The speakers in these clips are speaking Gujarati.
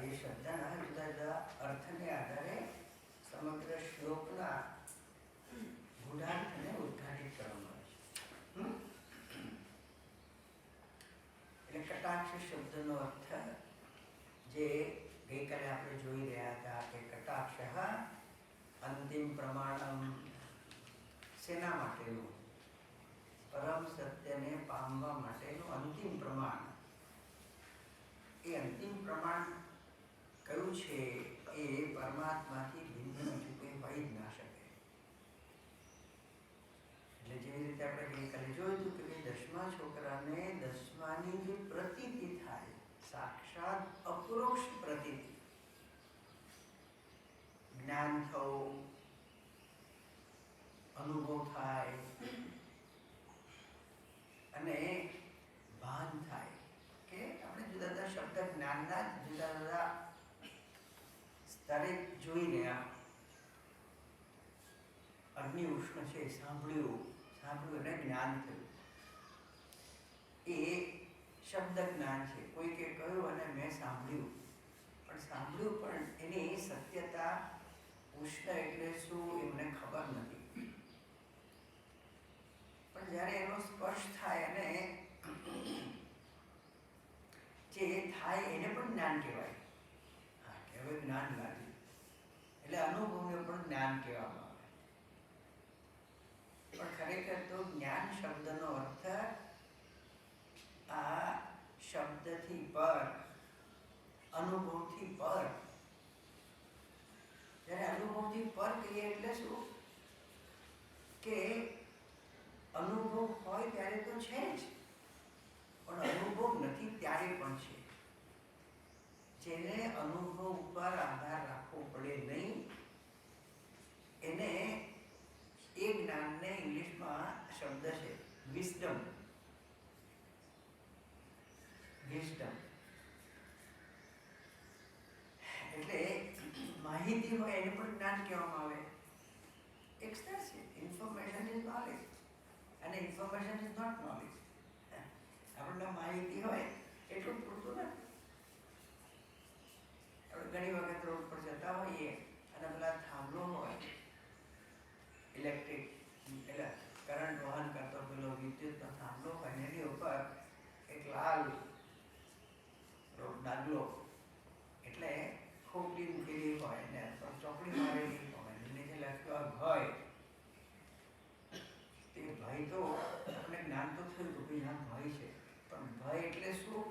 એ શબ્દના જુદા જુદા અર્થને આધારે સમગ્ર શ્લોકના ગૂઢાર્થને ઉદ્ઘાટિત કરવામાં આવે છે. એટલે કટાક્ષ શબ્દનો અર્થ જે ગઈકાલે આપણે જોઈ રહ્યા હતા કે કટાક્ષ અંતિમ પ્રમાણમ, શેના માટેનું? પરમ સત્યને પામવા માટેનું અંતિમ પ્રમાણ. એ અંતિમ પ્રમાણ કયું છે? એ પરમાત્માથી ભિન્ન બીજું કંઈ હોય જ ના શકે. એટલે જેવી રીતે આપણે ગઈકાલે જોયું હતું કે દસમા છોકરાને દસમાની જે પ્રતીતિ થાય, સાક્ષાત અપરોક્ષ પ્રતીતિ, જ્ઞાન થવું, અનુભવ થાય અને ભાન થાય કે આપણે જુદા જુદા શબ્દ જ્ઞાનના જુદા જુદા સ્તરે જોઈને અગ્નિ ઉષ્ણ છે, સાંભળ્યું અને જ્ઞાન થયું. એ શબ્દ જ્ઞાન છે. કોઈકે કહ્યું અને મેં સાંભળ્યું, પણ એની સત્યતા, ઉષ્ણ એટલે શું એ મને ખબર નથી. પણ જ્યારે એનો સ્પર્શ થાય અને જે થાય એને પણ જ્ઞાન કહેવાય. હા, કે હવે જ્ઞાન લાગ્યું એટલે અનુભવને પણ જ્ઞાન કહેવામાં આવે. પણ ખરેખર તો જ્ઞાન શબ્દનો અર્થ આ શબ્દથી પર, અનુભવથી પર. જ્યારે અનુભવથી પર કહીએ એટલે શું કે અનુભવ હોય ત્યારે તો છે જ, પણ અનુભવ નથી ત્યારે પણ છે. જેને અનુભવ ઉપર આધાર રાખવો પડે નહીં, એને એ જ્ઞાનને ઇંગ્લિશમાં શબ્દ છે વિઝડમ. એટલે માહિતી હોય એને પણ જ્ઞાન કહેવામાં આવે. એક સ્તર છે. ઇન્ફોર્મેશન ઇઝ નોલેજ અને ઇન્ફોર્મેશન ઇઝ નોટ નોલેજ. આપણને માહિતી હોય એટલું પૂરતું નથી. આપણે ઘણી વખત રોડ પર જતા હોઈએ અને પેલા થાંભલો હોય, ઇલેક્ટ્રિક એટલે કરંટ વહન કરતો પેલો વિદ્યુતનો થાંભલો હોય, એની ઉપર એક લાલ ડાગલો એટલે ખોપડી મૂકેલી હોય ને ચોકડી મારેલી હોય, નીચે લખ્યું ભય. તે ભય તો આપણે જ્ઞાન તો થયું કે ભાઈ આ ભય છે, પણ ભય એટલે શું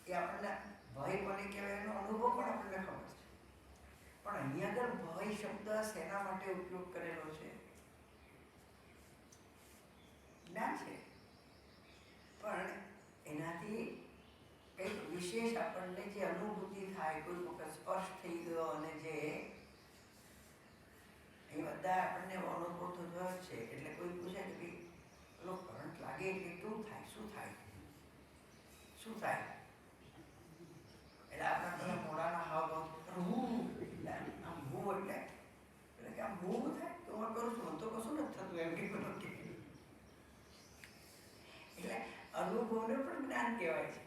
એ આપણને ભય કોને કહેવાય એનો અનુભવ પણ આપણને ખબર છે. પણ અહીંયા આગળ ભય શબ્દ શેના માટે ઉપયોગ કરેલો છે? જ્ઞાન છે, પણ એનાથી કંઈક વિશેષ આપણને જે અનુભૂતિ થાય, કોઈ વખત સ્પર્શ થઈ ગયો અને જે એ બધા આપણને અનુભવ થતો છે. એટલે કોઈ પૂછે કે ભાઈ પેલો કરંટ લાગે એટલે કેવું થાય, શું થાય? એટલે આપણા પેલા મોડાના હાવભાવ આમ ભૂ એટલે કે આમ ભૂ થાય તો હું કરું છું, તો કશું નથી થતું એમ કે. એટલે અનુભવને પણ જ્ઞાન કહેવાય છે.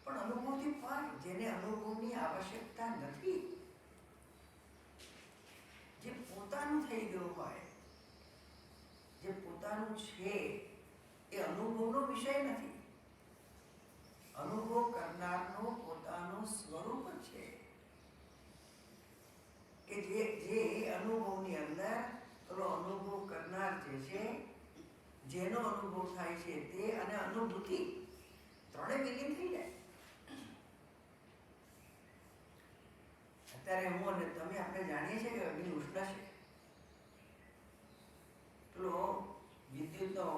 પણ અનુભવથી પર, જેને અનુભવની આવશ્યકતા નથી, જે પોતાનું થઈ ગયું હોય, જે પોતાનું છે, એ અનુભવનો વિષય નથી. અનુભવ કરનારનું પોતાનું સ્વરૂપ છે કે જે અનુભવની અંદર પેલો અનુભવ કરનાર જે છે, જેનો અનુભવ થાય છે તે અને અનુભૂતિ ત્રણે વિલીન થઈ જાય. અત્યારે હું અને તમે આપણે જાણીએ છીએ કે અગ્નિ ઉષ્ણ છે. પેલો વિદ્યુતનો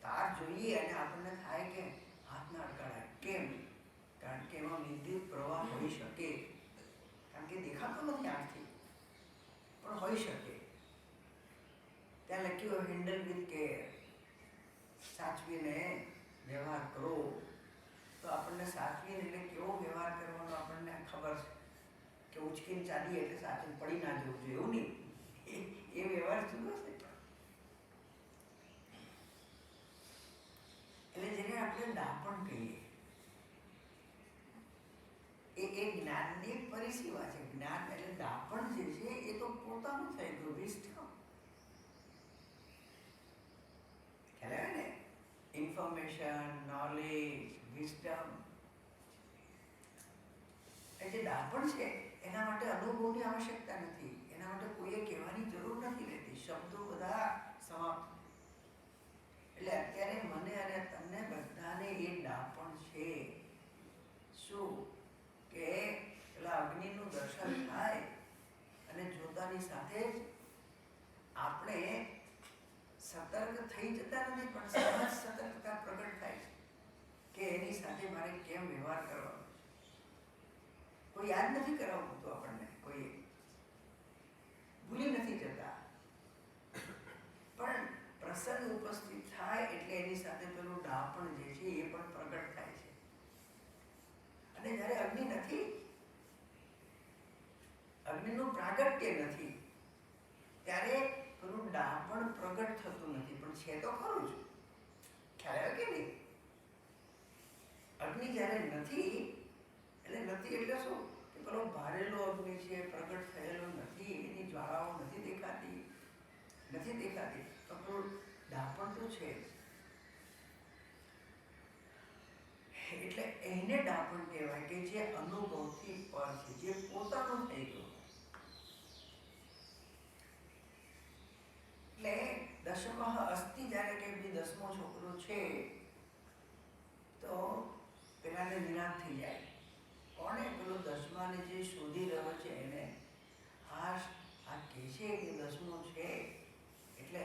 તાર જોઈએ અને આપણને થાય કે હાથ ના અડકાડાય. કેમ? કારણ કે એમાં વિદ્યુત પ્રવાહ હોઈ શકે, કારણ કે દેખાતો નથી આંખથી, પણ હોઈ શકે. ત્યાં લખ્યું હેન્ડલ વિથ કેર, સાચવીને વ્યવહાર કરો. તો આપણને સાચવીને એટલે કેવો વ્યવહાર કરવાનો આપણને ખબર છે કે ઉચકીને ચાલીએ એટલે સાચવીને પડી ના જવું જોઈએ, એવું નહીં. એ વ્યવહાર જુદો છે. એટલે જેને આપણે ડાપણ કહીએ, એ જ્ઞાનની પરિસીમા છે. જ્ઞાન એટલે ડાપણ જે છે એ તો પોતાનું થઈ ગયું, વિસ્ટમ. ખ્યાલ આવે ને? Information, knowledge, વિસ્ટમ. એ જે ડાપણ છે એના માટે અનુભવની આવશ્યકતા નથી, એના માટે કોઈએ કહેવાની જરૂર નથી રહેતી. શબ્દો બધા સમાપ્ત. એટલે અત્યારે મને અને તમને બધાને એ ડાપણ છે. શું કે પેલા અગ્નિનું દર્શન થાય અને જોતાની સાથે જ આપણે સતર્ક થઈ જતા નથી, પણ સહજ સતર્કતા પ્રગટ થાય છે કે એની સાથે મારે કેમ વ્યવહાર કરવાનો. કોઈ યાદ નથી કરાવતું તો આપણને, કોઈ ભૂલી નથી જતા, પણ પ્રસંગ ઉપસ્થિત થાય એટલે એની સાથે પેલું ડાપણ જે છે એ પણ પ્રગટ થાય છે. અને જ્યારે અગ્નિ નથી, અગ્નિનું પ્રાગટ્ય નથી, ત્યારે પેલું ડાપણ પ્રગટ થતું નથી, પણ છે તો ખરું જ. ખ્યાલ આવે કે નહીં? અગ્નિ જ્યારે નથી એટલે શું કે પેલો ભારેલો અગ્નિ છે, પ્રગટ થયેલો નથી, એની જ્વાળાઓ નથી દેખાતી, તો પેલું ડાપણ તો છે. એટલે એને ડાપણ કહેવાય કે જે અનુભવથી પર છે, જે પોતાનું થઈ ગયું. એટલે દશમઃ અસ્તિ જ્યારે કે ભાઈ 10મો છોકરો છે તો પેલાને નિરાશ થઈ જાય. કોણે? પેલો 10માને જે શોધી રહ્યો છે એને. આ કહે છે કે 10મો છે એટલે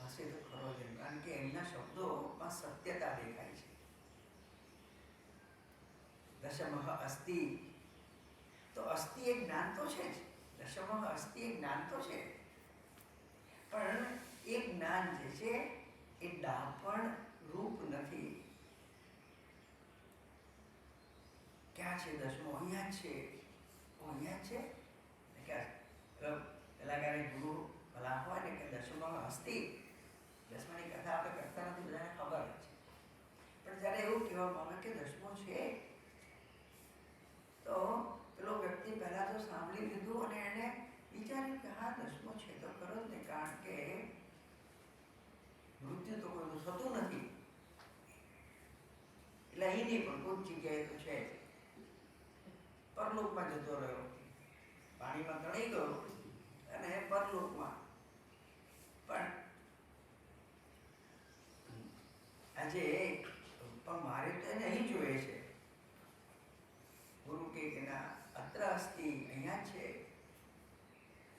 હશે તો ખરો જ, કારણ કે એમના શબ્દોમાં સત્યતા દેખાય છે. દશમઃ અસ્તિ, તો અસ્તિ એક જ્ઞાન તો છે જ. દશમઃ અસ્તિ એક જ્ઞાન તો છે, પણ એ જ્ઞાન જે છે એ ડાપણ રૂપ નથી. ક્યાં છે 10મો? અહીંયા જ છે. અહીંયા જ છે. પેલા ક્યારે ગુરુ ભલા હોય ને કે 10મઃ અસ્તિ, 10માની કથા આપણે કરતા નથી, બધાને ખબર છે. પણ જ્યારે એવું કહેવામાં આવે કે 10મો છે, તો પેલો વ્યક્તિ પહેલા તો સાંભળી લીધું અને એને વિચાર્યું કે હા 10મો છે તો ખરો જ ને, કારણ કે મૃત્યુ તો કોઈનું થતું નથી, એટલે અહીં નહીં પણ કોઈ જગ્યાએ તો છે. પરલોકમાં જતો રહ્યો, પાણીમાં તણાઈ ગયો અને પરલોકમાં. પણ આજે પણ મારે તો એને અહીં જોઈએ છે. ગુરુ કે ના, અત્ર અસ્તિ, અહીંયા છે,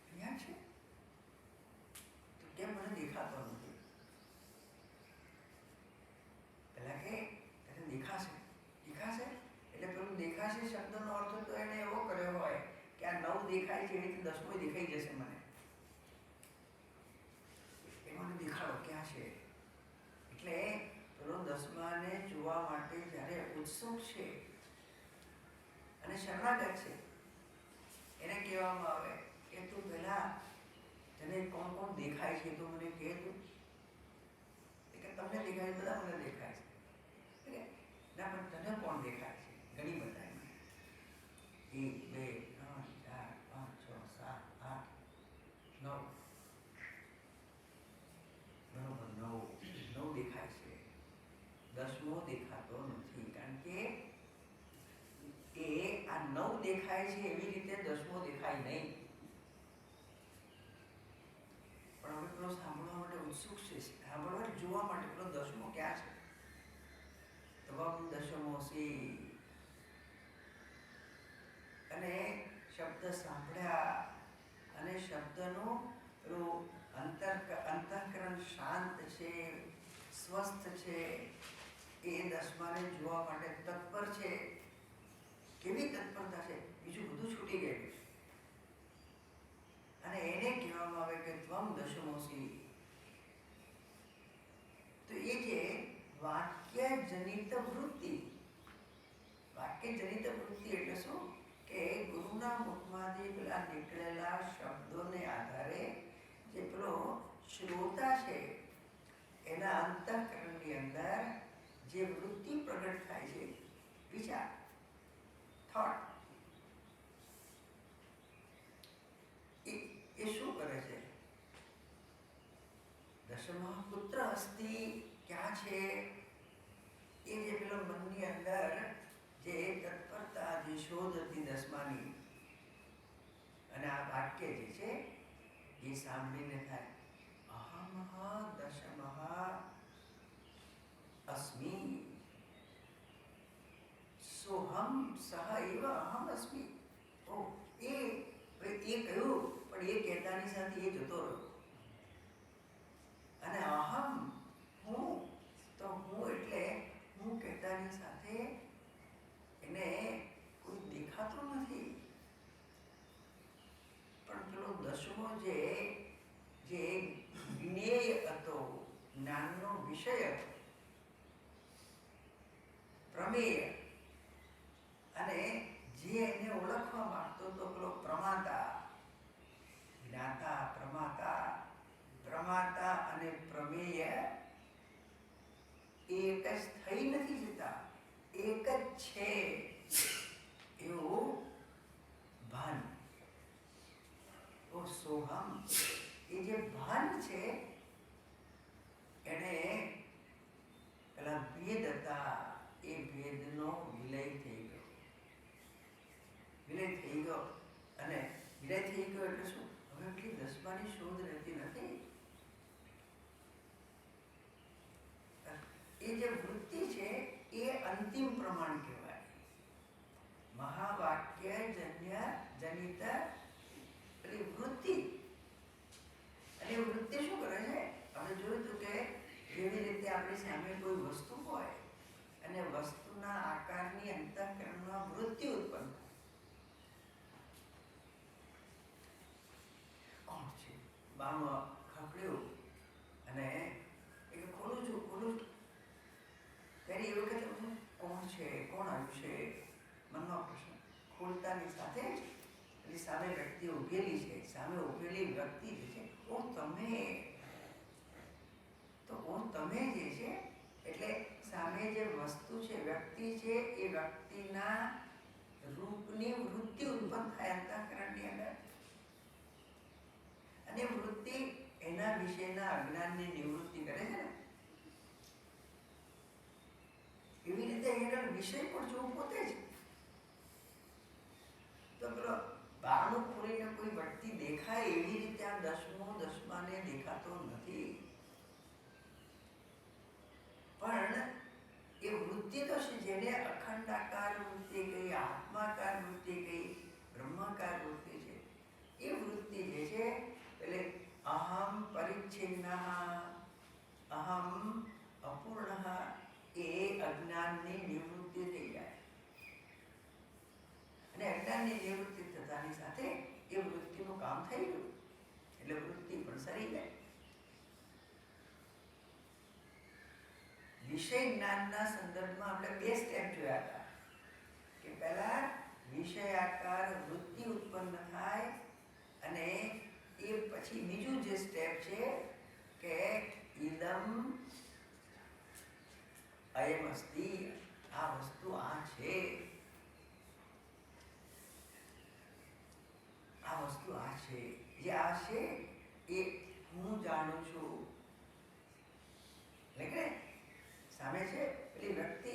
અહીંયા છે, તો કેમ મને દેખાતો નથી? પેલા કે દેખાશે, એટલે પેલું દેખાશે શબ્દનો અર્થ તો એને એવો કર્યો હોય કે આ 9 દેખાય છે, એવી રીતે 10મો દેખાઈ જશે મને. એ મને દેખાડો ક્યાં છે. એટલે પેલો 10માને જોવા માટે જ્યારે ઉત્સુક છે અને શરણાગત છે, એને કહેવામાં આવે કે તું પેલા તને કોણ દેખાય છે તો મને કહે. તું કે તમને દેખાય, બધા મને દેખાય છે. ના, પણ તને કોણ દેખાય છે? ઘણી બધાય. 1 2 3 4 5 6 7 8 9, બરોબર 9 દેખાય છે. 10મો દેખાતો નથી, કારણ કે એ આ 9 દેખાય છે એવી રીતે 10મો દેખાય નહીં. પણ હવે પેલો સાંભળવા માટે ઉત્સુક છે, સાંભળવા જોવા માટે પેલો 10મો ક્યાં છે? ત્વમ દશમોસી. અને શબ્દ સાંભળ્યા અને શબ્દનું પેલું અંતઃકરણ શાંત છે, સ્વસ્થ છે, એ 10માને જોવા માટે તત્પર છે. કેવી તત્પરતા છે! બીજું બધું છૂટી ગયેલું છે. અને એને કહેવામાં આવે કે ત્વમ દશમોસી. તો એ જે વાક્ય જનિત વૃત્તિ એટલે શું કે ગુરુના મુખમાંથી પેલા નીકળેલા શબ્દોને આધારે જે પેલો શ્રોતા છે એના અંતઃકરણની અંદર જે વૃત્તિ પ્રગટ થાય છે, વિચાર, થોટ એ શું કરે છે? દશમઃ પુત્ર અસ્તિ ક્યાં છે? એ જે પેલો મનની અંદર જે તત્પરતા, જે શોધ હતી દસમાની, અને આ વાક્ય જે છે એ સાંભળીને થાય અહમ દશમઃ અસ્મિ સોહમ સહ એવ અહમ અસ્મિ. ઓ એ કહ્યું, પણ એ કહેતાની સાથે એ જતો રહ્યો. અને અહમ હું, તો હું એટલે હું કહેતાની સાથે એને કોઈ દેખાતું નથી. પણ પેલો દસમો જે જ્ઞેય હતો, જ્ઞાનનો વિષય હતો, પ્રમેય, અને જે એને ઓળખવા માંગતો તો પેલો પ્રમાતા, જ્ઞાતા પ્રમાતા, પ્રમાતા અને પ્રમેય એક જ થઈ નથી જતા, એક જ છે એવું ભાન. ઓ સોહમ, એ જે ભાન છે એને પેલા ભેદ હતા એ ભેદનો વિલય થઈ ગયો. વિલય થઈ ગયો. અને વિલય થઈ ગયો એટલે શું? હવે એટલી દસમાની શોધ રહેતી નથી. એ જે વૃત્તિ છે એ અંતિમ પ્રમાણ કહેવાય. મહાવાક્ય જન્ય જનિત પેલી વૃત્તિ. અને વૃત્તિ શું કરે છે? આપણે જોયું હતું કે જેવી રીતે આપણી સામે કોઈ વસ્તુ હોય અને વસ્તુના આકારની અંતઃકરણમાં વૃત્તિ ઉત્પન્ન થાય. કોણ છે? બામાં ખખડ્યું અને એ ખોલું છું. ત્યારે એ વખતે કોણ છે? કોણ આવ્યું છે? મનનો પ્રશ્ન ખોલતાની સાથે જ એની સામે વ્યક્તિ ઉભેલી છે. સામે ઉભેલી વ્યક્તિ જે છે, ઓ તમે, તો ઓ તમે જે છે એટલે સામે જે વસ્તુ છે, વ્યક્તિ છે, એ વ્યક્તિના રૂપની વૃત્તિ ઉત્પન્ન થાય અંતઃકરણની અંદર. અને વૃત્તિ એના વિશેના અજ્ઞાનની નિવૃત્તિ કરે છે ને, એવી રીતે એનો વિષય પણ જોવું પોતે જ. તો પેલો બારણું ખોલીને કોઈ વ્યક્તિ દેખાય એવી રીતે આ દસમાને દેખાતો નથી. પણ એ વૃત્તિ તો છે જેને અખંડાકાર વૃત્તિ કહી, આત્માકાર વૃત્તિ કહી, બ્રહ્માકાર વૃત્તિ છે. એ વૃત્તિ જે છે એટલે અહમ પરિચ્છિન્ન, અહમ અપૂર્ણ, એ અજ્ઞાનની નિવૃત્તિ થઈ જાય. અને અજ્ઞાનની નિવૃત્તિ થતાની સાથે એ વૃત્તિનું કામ થઈ ગયું. એટલે વૃત્તિ પણ સરી જાય. વિષય જ્ઞાનના સંદર્ભમાં આપણે બે સ્ટેપ જોયા હતા કે પહેલા વિષયાકાર વૃત્તિ ઉત્પન્ન થાય, અને એ પછી બીજું જે સ્ટેપ છે કે ઇદમ અયમ અસ્તિ, આ વસ્તુ આ છે, આ વસ્તુ આ છે. જે આ છે એ હું જાણું છું. એટલે કે સામે છે પેલી વ્યક્તિ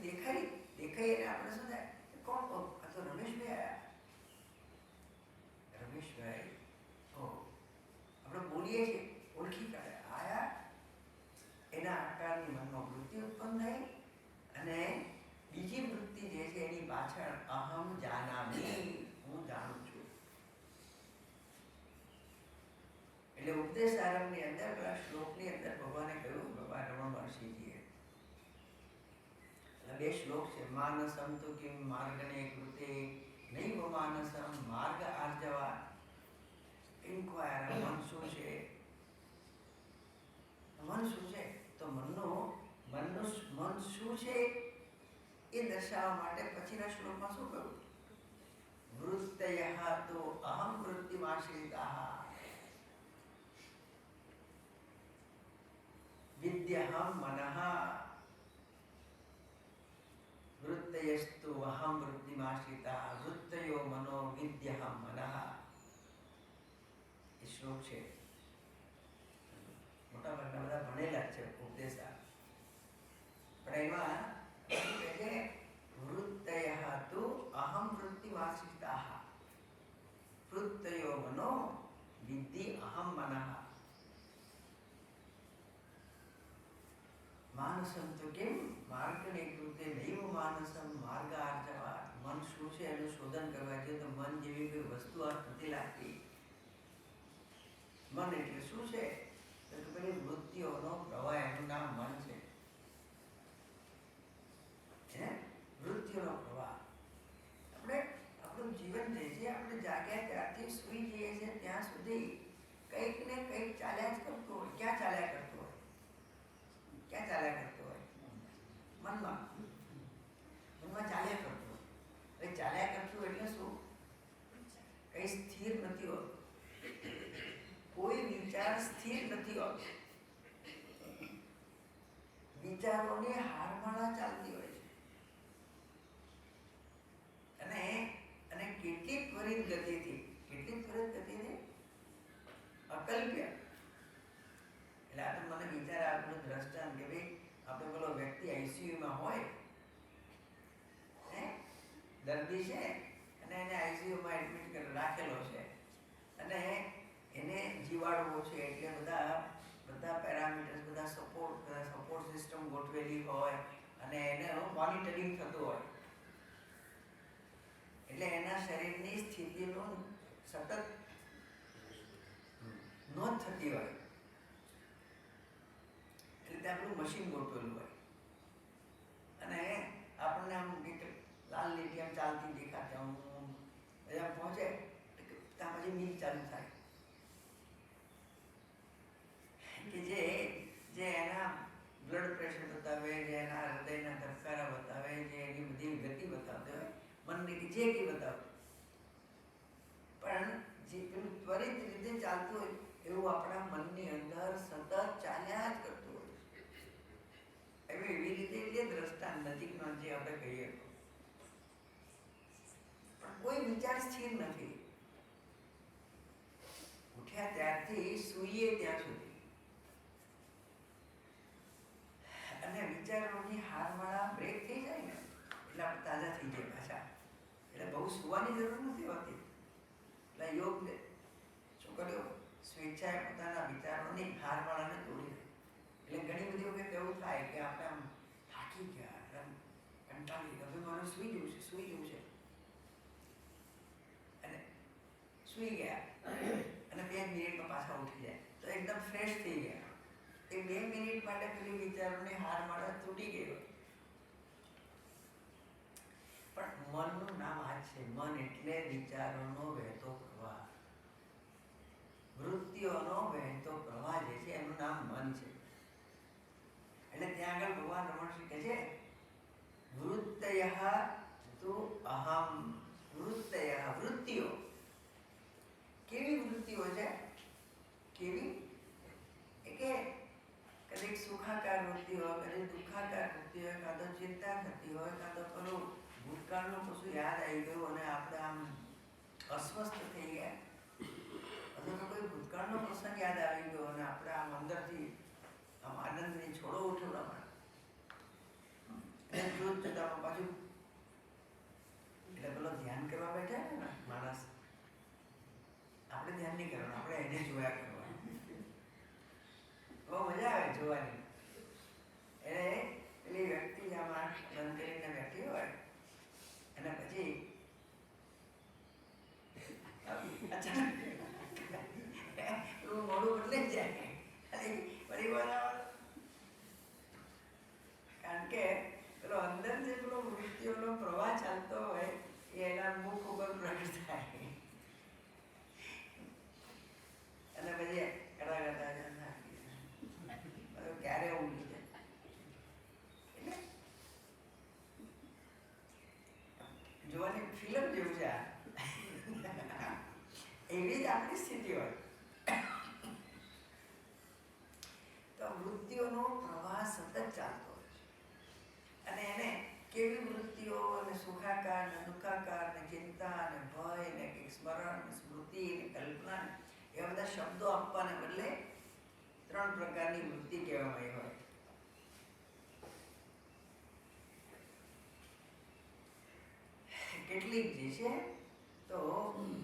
દેખાઈ એટલે આપણે શું થાય? કોણ? આ તો રમેશભાઈ આવ્યા. રમેશભાઈ, આપણે બોલીએ છીએ, ઓળખી કાઢે આયા. એના આકારની મનમાં વૃત્તિ ઉત્પન્ન થઈ, અને બીજી વૃત્તિ જે છે એની પાછળ અહમ જાનામિ, હું જાણું છું. એટલે ઉપદેશ આરંભની અંદર પેલા શ્લોકની અંદર ભગવાને કહ્યું, ભગવાન રમણ મહર્ષિજીએ બે શ્લોક છે. માનસમ તો કિમ માર્ગને કૃતે નૈવ માનસમ માર્ગ આર્જવા. ઇન્ક્વાયર, મન શું છે? મન શું છે? તો મન શું છે એ દર્શાવવા માટે પછીના શ્લોકમાં શું કહ્યું? વૃત્તયઃ તો અહમ વૃત્તિમાશ્રિતાઃ વિદ્યહમ મનઃ વૃત્તયસ્તુ અહમ વૃત્તિમાશ્રિતાઃ વાસિતા વૃત્તયો મનો વિદ્યહમ મનઃ. એ શ્લોક છે. મોટા ભાગના બધા ભણેલા છે ઉપદેશા, પણ એમાં વૃત્તયઃ તુ અહમ વૃત્તિ વાસિતાઃ વૃત્તયો મનો વિદ્ધિ અહમ મનઃ. માનસમ તો કેમ માર્ગને કૃતે નૈવ માનસમ માર્ગાર્જવા. મન શું છે એનું શોધન કરવા જોઈએ તો મન જેવી કોઈ વસ્તુ આ નથી લાગતી. મન એટલે શું છે તો પેલી વૃત્તિઓનો પ્રવાહ, એનું નામ મન છે. વૃત્તિઓનો પ્રવાહ. આપણે આપણું જીવન જે છે, આપણે જાગ્યા ત્યારથી સુઈ જઈએ છીએ ત્યાં સુધી કંઈક ને કંઈક ચાલ્યા જ કરતું હોય. ક્યાં ચાલ્યા કરતું હોય? ક્યાં ચાલ્યા કરતું હોય? મનમાં. મનમાં ચાલ્યા કરતું હોય. હવે ચાલ્યા કરતું એટલે શું? કઈ સ્થિર નથી હોતું. કોઈ વિચાર સ્થિર નથી હોતો. વિચારોની હારમાળા ચાલતી હોય છે. અને કેટલીક ત્વરિત ગતિથી અકલ્પ્ય. એટલે આ તો મને વિચાર આપણું દ્રષ્ટાંત કે ભાઈ આપણે પેલો વ્યક્તિ આઈસીયુમાં હોય, દર્દી છે અને એને આઈસીયુમાં એડમિટ રાખેલો છે અને એને જીવાડવો છે, એટલે બધા પેરામીટર્સ, બધા સપોર્ટ સિસ્ટમ ગોઠવેલી હોય અને એને મોનિટરિંગ થતું હોય. એટલે એના શરીરની સ્થિતિનું સતત નોંધ થતી હોય. એટલે આપણું મશીન ગોઠવેલું હોય અને આપણને આમ લાલ લીટી આમ ચાલતી દેખાતી, આમ પહોંચે ત્યાં પછી મિલ ચાલુ થાય કે જે એના બ્લડ પ્રેશર બતાવે, જે એના હૃદયના ધબકારા બતાવે, જે એની બધી ગતિ બતાવતી હોય મનને, કે જે કંઈ બતાવે, પણ જે પેલું ત્વરિત રીતે ચાલતું હોય એવું આપણા મનની અંદર સતત ચાલ્યા જ કરતું હોય. એવી રીતે એટલે દ્રષ્ટાંત નજીકનો જે આપણે કહીએ, પણ કોઈ વિચાર સ્થિર નથી. ઉઠ્યા ત્યારથી સૂઈએ ત્યાં સુધી. અને વિચારોની હારમાળા બ્રેક થઈ જાય ને એટલે આપણે તાજા થઈ જાય પાછા. એટલે બહુ સુવાની જરૂર નથી હોતી. એટલે યોગ છોકરીઓ સ્વેચ્છાએ પોતાના વિચારોની હારમાળાને તોડી દે. એટલે ઘણી બધી વખત એવું થાય કે આપણે આમ થાકી ગયા, કંટાળી ગયા, હવે મારે સૂઈ જવું છે અને સૂઈ ગયા અને 2 મિનિટમાં પાછા ઉઠી જાય તો એકદમ ફ્રેશ થઈ ગયા. એ 2 મિનિટ માટે પેલી વિચારોની હારમાળા તૂટી ગઈ હોય. પણ મનનું નામ આ છે. મન એટલે વિચારોનો વહેતો પ્રવાહ, વૃત્તિઓનો વહેતો પ્રવાહ જે છે એનું નામ મન છે. એટલે ત્યાં આગળ ભગવાન રમણશ્રી કહે છે વૃત્તયઃ તુ અહમ. વૃત્તયઃ, વૃત્તિઓ. કેવી વૃત્તિઓ છે? કેવી? કે કદીક સુખાકાર વૃત્તિ હોય, કદીક દુઃખાકાર વૃત્તિ હોય, કાં તો ચિંતા થતી હોય, કાં તો પેલું ભૂતકાળનું કશું યાદ આવી ગયું અને આપણે આમ અસ્વસ્થ થઈ ગયા, અથવા તો કોઈ ભૂતકાળનો પ્રસંગ યાદ આવી ગયો અને આપણે આમ અંદરથી આમ આનંદની છોડો ઉઠેલા મળે જોત જતા પાછું. એટલે પેલો ધ્યાન કરવા બેઠા ને માણસ, આપણે ધ્યાન નહીં કરવાનું, આપણે એને જોયા કરવાનું. બહુ મજા આવે જોવાની. એટલે પેલી વ્યક્તિ આમાં બંધ કરીને બેઠી હોય અને પછી અચાનક એવું મોડું બદલાઈ જાય. કારણ કે પેલો અંદર જે પેલો વૃત્તિઓનો પ્રવાહ ચાલતો હોય એ એના મુખ ઉપર પ્રગટ થાય અને પછી ક્યારે ઊંઘી જાય. એટલે જોવાની ફિલ્મ જેવું છે આ. એવી જ આપણી સ્થિતિ હોય. તો વૃત્તિઓનો પ્રવાહ સતત ચાલતો હોય છે અને એને કેવી વૃત્તિઓ અને સુખાકાર અને દુઃખાકાર શબ્દો આપવાને બદલે 3 પ્રકારની વૃત્તિ કહેવામાં આવી હોય. કેટલીક જે છે તો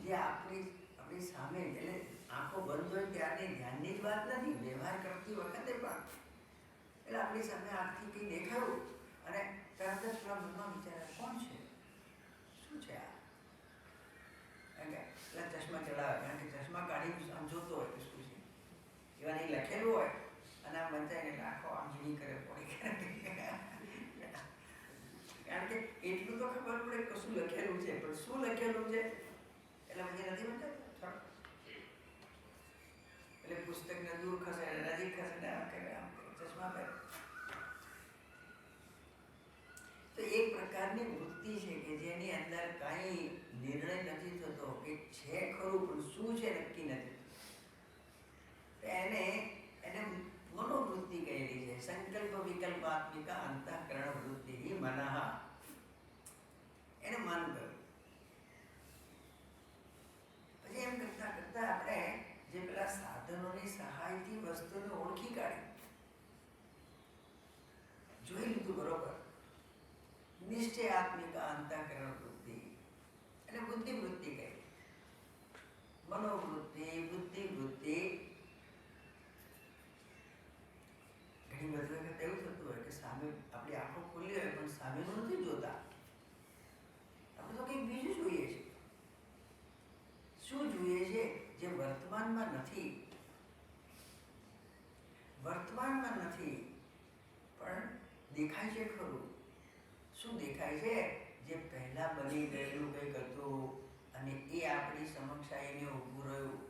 જે આપણી સામે એટલે આંખો બંધ હોય ત્યારની ધ્યાનની જ વાત નથી, વ્યવહાર કરતી વખતે પણ એટલે આપણી સામે આંખથી કંઈ દેખાયું અને તરત જ પેલા મનમાં વિચારે કોણ છે, શું છે આ? એટલે ચશ્મા ચડાવે, કારણ કે ચશ્મા કાઢી આમ જોતો હોય કે શું છે એવા નહીં લખેલું હોય અને આમ બંધાઈને આંખો આમ ઝીણી કરે પડી કરે. કારણ કે એટલું તો ખબર પડે કે શું લખેલું છે, પણ શું લખેલું છે એટલે પછી નથી બનતા. એટલે પુસ્તકને દૂર ખસેડે, નજીક ખસેડે, આમ કરે ચશ્મા પહેરે. તો એક પ્રકારની વૃત્તિ છે કે જેની અંદર કાંઈ નિર્ણય નથી થતો કે છે ખરું પણ શું છે નક્કી નથી. એને મનોવૃત્તિ કહેલી છે. સંકલ્પ વિકલ્પાત્મિકા અંતઃકરણ વૃત્તિ મનઃ, એને મન કહ્યું. પછી એમ કરતા કરતા આપણે જે પેલા સાધનોની સહાયથી વસ્તુને ઓળખી કાઢી, જોઈ લીધું બરોબર. નિશ્ચયાત્મિકા અંતઃકરણ વૃત્તિ અને બુદ્ધિવૃત્તિ કહે. મનોવૃત્તિ, બુદ્ધિવૃત્તિ. ઘણી બધી વખત એવું થતું હોય કે સામે આપણી આંખો ખુલ્લી હોય પણ સામેનું નથી જોતા, આપણે તો કંઈક બીજું જોઈએ છે. શું જોઈએ છે? જે વર્તમાનમાં નથી. વર્તમાનમાં નથી પણ દેખાય છે ખરું. શું દેખાય છે? જે પહેલા બની ગયેલું કંઈક હતું અને એ આપણી સમક્ષ આવીને ઊભું રહ્યું.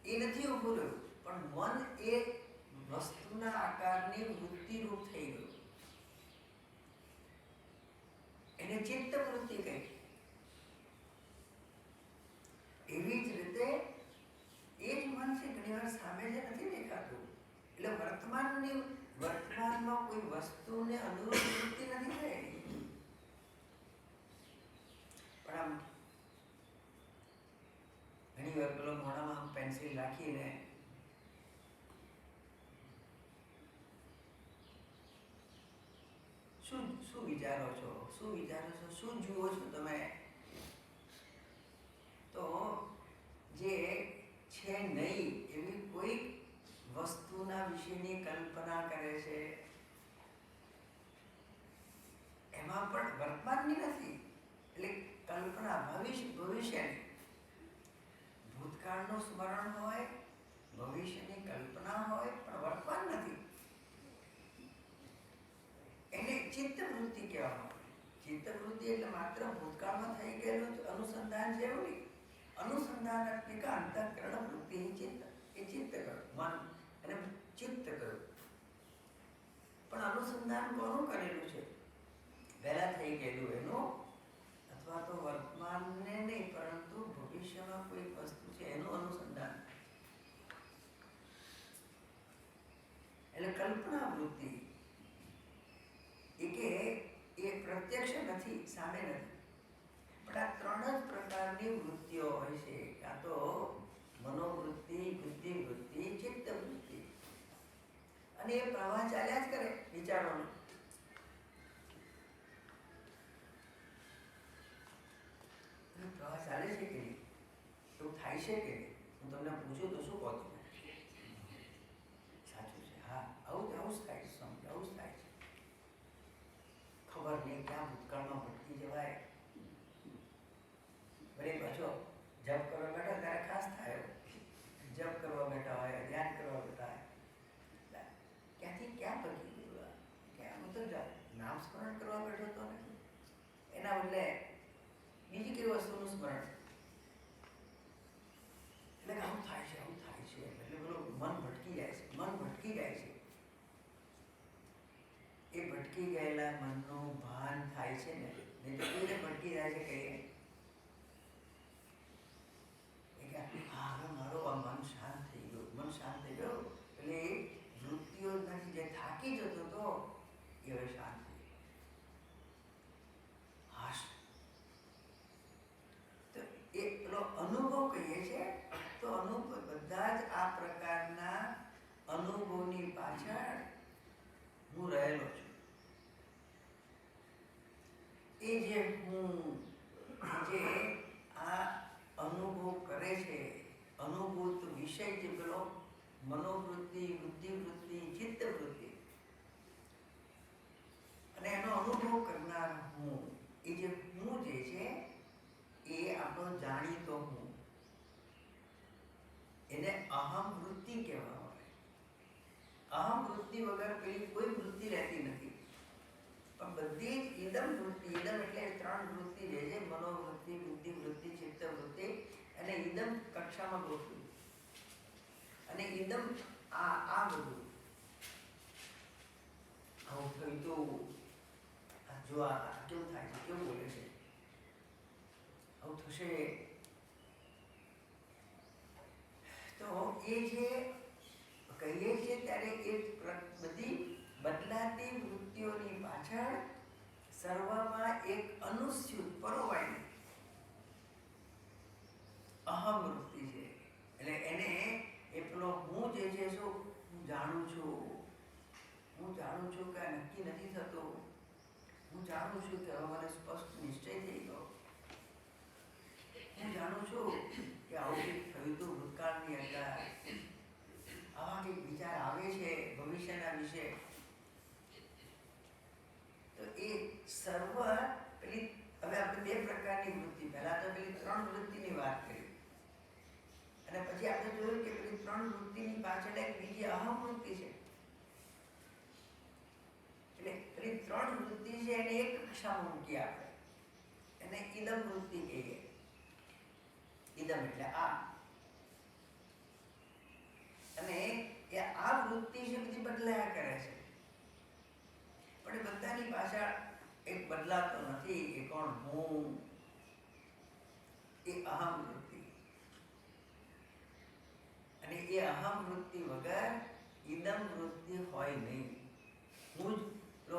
એ નથી ઊભું રહ્યું પણ મન એ વસ્તુના આકારની વૃત્તિરૂપ થઈ ગયું. એને ચિત્ત વૃત્તિ કહી. એવી જ રીતે એ જ મન છે ઘણી વાર સામે જે નથી દેખાતું. એટલે વર્તમાનમાં કોઈ વસ્તુને અનુરૂપ વૃત્તિ નથી થયેલી. પણ આમ ઘણી વાર પેલો મોઢામાં આમ પેન્સિલ રાખીને શું વિચારો છો, શું વિચારો છો, શું જુઓ છો તમે? તો જે છે નહીં એવી કોઈ વસ્તુના વિશેની કલ્પના કરે છે. એમાં પણ વર્તમાનની નથી, એટલે કલ્પના ભવિષ્યની. ભૂતકાળનું સ્મરણ હોય, ભવિષ્યની કલ્પના હોય પણ વર્તમાન નથી. એને ચિત્તવૃત્તિ કહેવામાં આવે. ચિત્તવૃત્તિ એટલે માત્ર ભૂતકાળમાં થઈ ગયેલું અનુસંધાન છે એવું નહીં. અનુસંધાનાત્મિક અંતઃકરણ વૃત્તિ ચિત્ત, એ ચિત્ત કરું, મન અને ચિત્ત કરું. પણ અનુસંધાન કોનું કરેલું છે? પહેલા થઈ ગયેલું એનું, અથવા તો વર્તમાનને નહીં પરંતુ ભવિષ્યમાં કોઈ વસ્તુ છે એનું અનુસંધાન. એટલે કલ્પના વૃત્તિ એ પ્રત્યક્ષ નથી, સામે નથી. પણ આ 3 જ પ્રકારની વૃત્તિઓ હોય છે. કાં તો મનોવૃત્તિ, બુદ્ધિવૃત્તિ, ચિત્તવૃત્તિ. અને એ પ્રવાહ ચાલ્યા જ કરે વિચારોનો. પ્રવાહ ચાલે છે કે નહીં, એવું થાય છે કે નહીં? હું તમને પૂછું તો શું કહો તમે? સાચું છે, હા, આવું જ થાય છે, આવું જ થાય છે. ખબર નહીં ક્યાં ભૂતકાળમાં ભટકી જવાય. વળી પાછો જપ કરવા બેઠા ત્યારે ખાસ થાય. જપ કરવા બેઠા હોય, ધ્યાન કરવા બેઠા હોય, ક્યાંથી ક્યાં ભટકી ગયું? ક્યાં હું તો નામ સ્મરણ કરવા બેઠો તો નથી, એના બદલે બીજી કઈ વસ્તુનું સ્મરણ. એટલે આવું થાય છે, આવું થાય છે. એટલે પેલું મન ભટકી જાય છે, મન ભટકી જાય છે. એ ભટકી ગયેલા મનનું ભાન થાય છે ને, નહીં તો કોઈને ભટકી જાય છે કહીએ હા હવે મારો આ મન શાંત થઈ ગયું, મન શાંત થઈ ગયું. એટલે એ વૃત્તિઓ નથી, જે થાકી જતો હતો એ હવે શાંત થઈ ગયો. હાશ. તો એ પેલો અનુભવ કહીએ છીએ. તો અનુભવ એ જે હું જે આ અનુભવ કરે છે, અનુભૂત વિષય જે પેલો મનોવૃત્તિ, બુદ્ધિવૃત્તિ, ચિત્તવૃત્તિ અને એનો અનુભવ કરનાર હું, એ જે હું જે છે એ આપણો જાણીતો હું, એને અહમ વૃત્તિ કહેવામાં આવે. અહમ વૃત્તિ વગર પેલી કોઈ વૃત્તિ રહેતી નથી. પણ બધી જ ઇદમ વૃત્તિ, ઇદમ એટલે 3 વૃત્તિ જે છે, મનોવૃત્તિ, બુદ્ધિવૃત્તિ, ચિત્તવૃત્તિ, અને ઇદમ કક્ષામાં ગોઠવી. અને ઇદમ આ બધું આવું થયું તો જો આ કેવું થાય છે, કેવું બોલે છે, આવું થશે તો એ જે કહીએ છીએ ત્યારે એ બધી બદલાતી વૃત્તિઓની પાછળ સર્વમાં એક અનુસ્યુત પરોવાયેલી અહમ વૃત્તિ છે. એટલે એને એ પેલો હું જે છે શું હું જાણું છું કે નક્કી નથી થતો, હું જાણું છું કે હવે મને સ્પષ્ટ નિશ્ચય થઈ ગયો, હું જાણું છું કે આવું કંઈક થયું હતું ભૂતકાળની અંદર, આવા કંઈક વિચાર આવે છે ભવિષ્યના વિશે. તો એ સર્વ પેલી હવે આપણે 2 પ્રકારની વૃત્તિ, પહેલા તો પેલી 3 વૃત્તિની વાત કરી અને પછી આપણે જોયું કે પેલી 3 વૃત્તિની પાછળ એક બીજી અહમ વૃત્તિ છે. એટલે પેલી 3 વૃત્તિ છે એને એક કક્ષામાં મૂકી આપણે, એને ઇદમ વૃત્તિ કહીએ. ઇદમ એટલે આ, અને એ આ વૃત્તિ છે બધી બદલાયા કરે છે, પણ એ બધાની પાછળ એક બદલાતો નથી. એ કોણ? હું, એ અહમ વૃત્તિ. અને એ અહમ વૃત્તિ વગર ઇદમ વૃત્તિ હોય નહીં. હું જ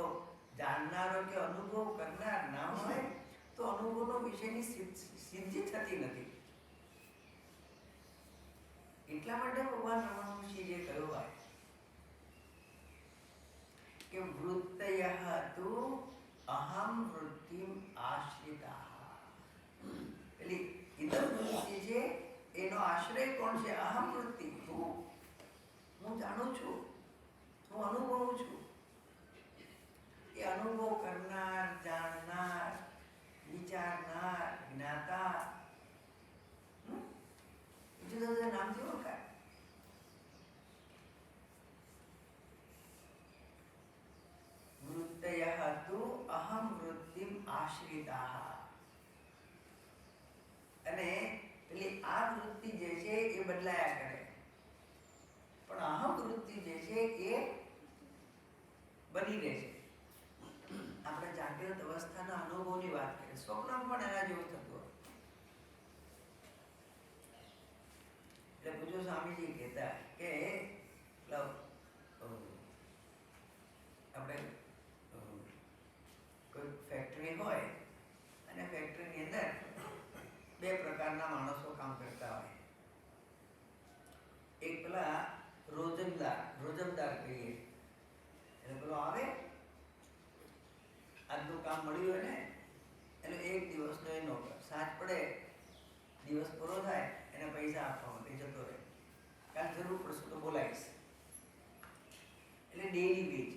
જાણનારો કે અનુભવ કરનાર ના હોય તો અનુભવનો વિષયની સિદ્ધિ થતી નથી. એટલા માટે ભગવાન રમણ મહર્ષિએ કહ્યું હોય કે વૃત્તયઃ તુ અહમ વૃત્તિમ આશ્રિતાઃ. પેલી ઇદમ વૃત્તિ છે એનો આશ્રય કોણ છે? અહમ વૃત્તિ. હું જાણું છું, હું અનુભવું છું. એ અનુભવ કરનાર, જાણનાર, વિચારનાર, જ્ઞાતા, જુદા જુદા નામથી ઓળખાય. વૃત્તયઃ તુ અહમ વૃત્તિમ આશ્રિતાઃ. અને પેલી આ વૃત્તિ જે છે એ બદલાયા કરે, પણ અહમ વૃત્તિ જે છે એ બની રહે છે. આપણે જાગ્રત અવસ્થાના અનુભવની વાત કરીએ, સ્વપ્ન પણ એના જેવું થતું હોય. એટલે પૂછો સ્વામીજી કહેતા કે આપણે કોઈ ફેક્ટરી હોય અને ફેક્ટરીની અંદર 2 પ્રકારના માણસો કામ કરતા હોય. એક પેલા રોજમદાર કહીએ, એટલે પેલો આવે, આજનું કામ મળ્યું હોય ને એટલે 1 દિવસનો એ નોકર, સાંજ પડે દિવસ પૂરો થાય એને પૈસા આપવા માટે જતો રહે, કારણ જરૂર પડશે તો બોલાવીશ. એટલે ડેલી વેજ,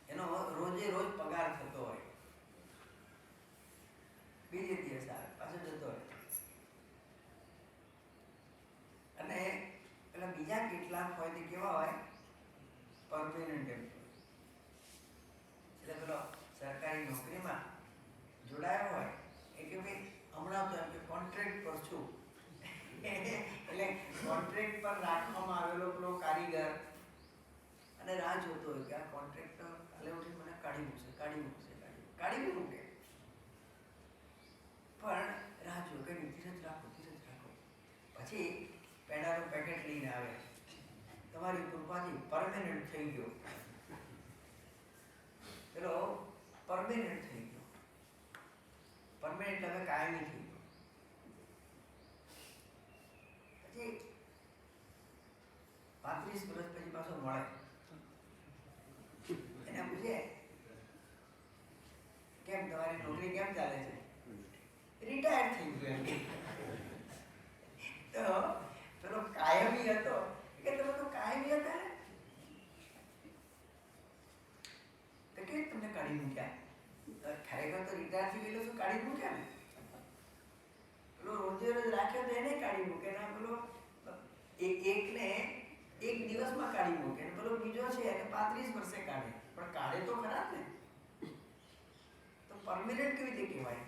એનો રોજે રોજ પગાર થતો હોય. બીજે દિવસ આવે પાછો જતો રહે. અને પેલા બીજા કેટલાક હોય તે કેવા હોય? Permanent employ. એટલે પેલો સરકારી નોકરીમાં જોડાયો હોય એ કે ભાઈ હમણાં તો એમ કે કોન્ટ્રાક્ટ પર છું એટલે કોન્ટ્રાક્ટ પર રાખવામાં આવેલો પેલો કારીગર અને રાહ જોતો હોય કે આ કોન્ટ્રાક્ટર કાલે ઉઠી મને કાઢી મૂકશે. પણ રાહ જો કે ધીરજ રાખો. પછી પેડાનું પેકેટ લઈને આવે, તમારી કૃપાથી પરમેનન્ટ થઈ ગયો. પેલો પરમેનન્ટ થઈ ગયો, પરમેનન્ટ હવે કાયમી થઈ ગયો. પછી 35 વર્ષ પછી પાછો મળે, એને પૂછે કેમ એમ. તો પેલો કાયમી હતો કે તમે તો કાયમી હતા ને, તો કે તમને કાઢી મૂક્યા. ખરેખર તો રિટાયર થઈ ગયેલો તો કાઢી મૂક્યા ને. પેલો રોજે રોજ રાખ્યો તો એને કાઢી મૂકે ને પેલો એકને એક દિવસમાં કાઢી મૂકે ને પેલો બીજો છે એને 35 વર્ષે કાઢે. પણ કાઢે તો ખરા ને. તો પરમેનન્ટ કેવી રીતે કહેવાય?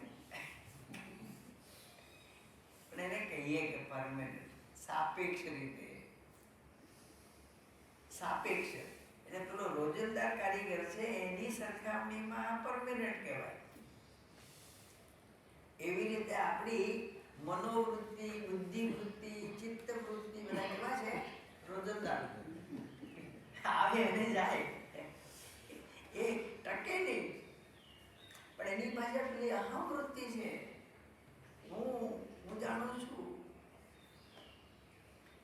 પણ એને કહીએ કે પરમેનન્ટ સાપેક્ષ રીતે. સાપેક્ષ એટલે પેલો રોજંદાર કારીગર છે એની સરખામણીમાં પરમેનન્ટ કહેવાય. એવી રીતે આપણી મનોવૃત્તિ, બુદ્ધિવૃત્તિ, ચિત્તવૃત્તિ બધા કેવા છે? રોજંદાર. આવે અને જાય, એ ટકે નહીં. પણ એની પાસે પેલી અહમ વૃત્તિ છે, હું જાણું છું.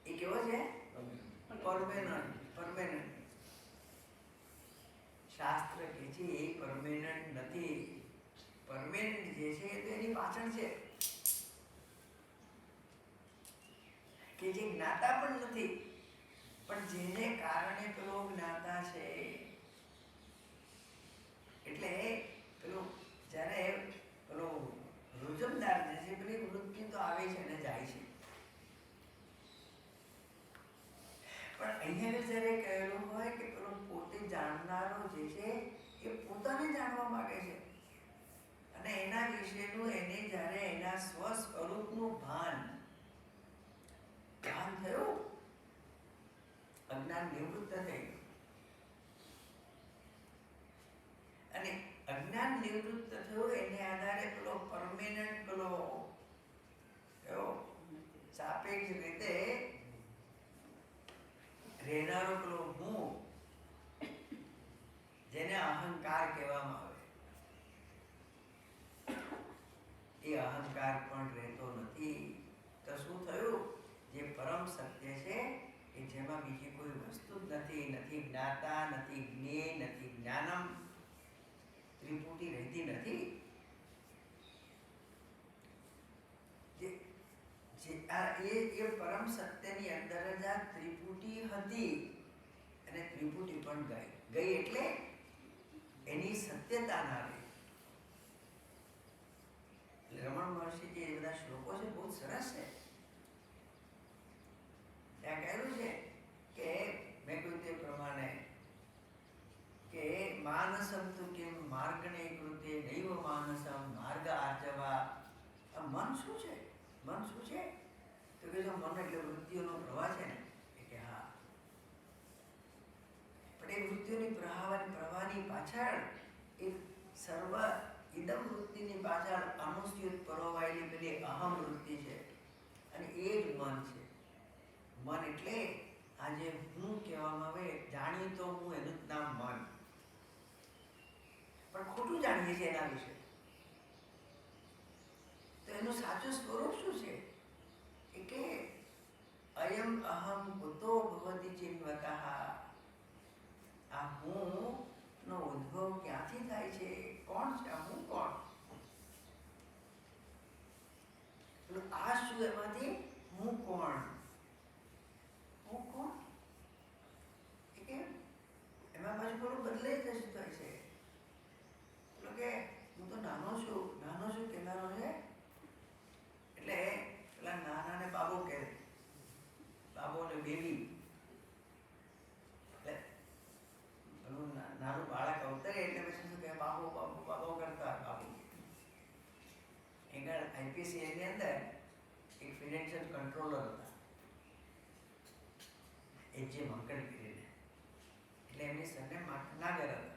એ કેવો છે? પરમેનન્ટ. શાસ્ત્ર કે છે એ પરમેનન્ટ નથી. પરમેનન્ટ જે છે એ તો એની પાછળ છે, કે જે જ્ઞાતા પણ નથી, પણ જેને કારણે પેલો જ્ઞાતા છે. એટલે પેલો જ્યારે પેલો રોજમદાર જે છે પેલી વૃત્તિ તો આવે છે અને જાય છે. પણ અહીંયા જ્યારે કહેલું હોય કે પેલો પોતે જાણનારો જે છે એ પોતાને જાણવા માંગે છે અને એના વિશેનું એને જ્યારે એના સ્વ સ્વરૂપનું ભાન થયું, અજ્ઞાન નિવૃત્ત થઈ. અને અજ્ઞાન નિવૃત્ત થયું એને આધારે પેલો પરમેનન્ટ પેલો એવો સાપેક્ષ રીતે રહેનારો પેલો હું, જેને અહંકાર કહેવામાં આવે, એ અહંકાર પણ રહેતો નથી. તો શું થયું? જે પરમ સત્ય છે કે જેમાં બીજી કોઈ વસ્તુ જ નથી, નથી જ્ઞાતા, નથી જ્ઞેય, નથી જ્ઞાનમ, ત્રિપુટી રહેતી નથી. એ પરમ સત્યની અંદર જ આ ત્રિપુટી હતી અને ત્રિપુટી પણ ગઈ એટલે એની સત્યતા ના રહી. રમણ મહર્ષિ જે બધા શ્લોકો છે બહુ સરસ છે. ત્યાં કહેલું છે કે મેં કહ્યું તે પ્રમાણે કે માનસમ તુ કિમ માર્ગણે કૃતે નૈવ માનસમ માર્ગ આચવા. આ મન શું છે? મન શું છે? તો કે જો મન એટલે વૃત્તિઓનો પ્રવાહ છે ને, કે હા. પણ એ વૃત્તિઓની પ્રવાહની પાછળ એક સર્વ ઇદમ વૃત્તિની પાછળ અનુસ્યુત પરોવાયેલી પેલી અહમ વૃત્તિ છે અને એ જ મન છે. મન એટલે આજે હું કહેવામાં આવે જાણીએ તો હું, એનું જ નામ મન. પણ ખોટું જાણીએ છીએ એના વિશે. તો એનું સાચું સ્વરૂપ શું છે? કે અયમ અહમ કુતો ભવતિ ચિન્વતઃ. આ હું નો ઉદ્ભવ ક્યાંથી થાય છે? કોણ છે આ હું? કોણ? આ શું એમાંથી હું કોણ? હું કોણ? કે એમાં પાછું થોડું બદલાઈ જતું હોય છે. કે હું તો નાનો છું કહેનારો છે. એટલે પેલા નાનાને બાબો કહે, બાબો ને બેબી. એટલે પેલું નાનું બાળક અવતરે એટલે પછી શું કહે? બાબો બાબો બાબો કરતા બાબુ. આગળ આઈપીસીએલ ની અંદર એક ફિનાન્શિયલ કંટ્રોલર હતા, એચ.જે. મંકડ કરીને. એટલે એમની સરનેમ નાગર હતા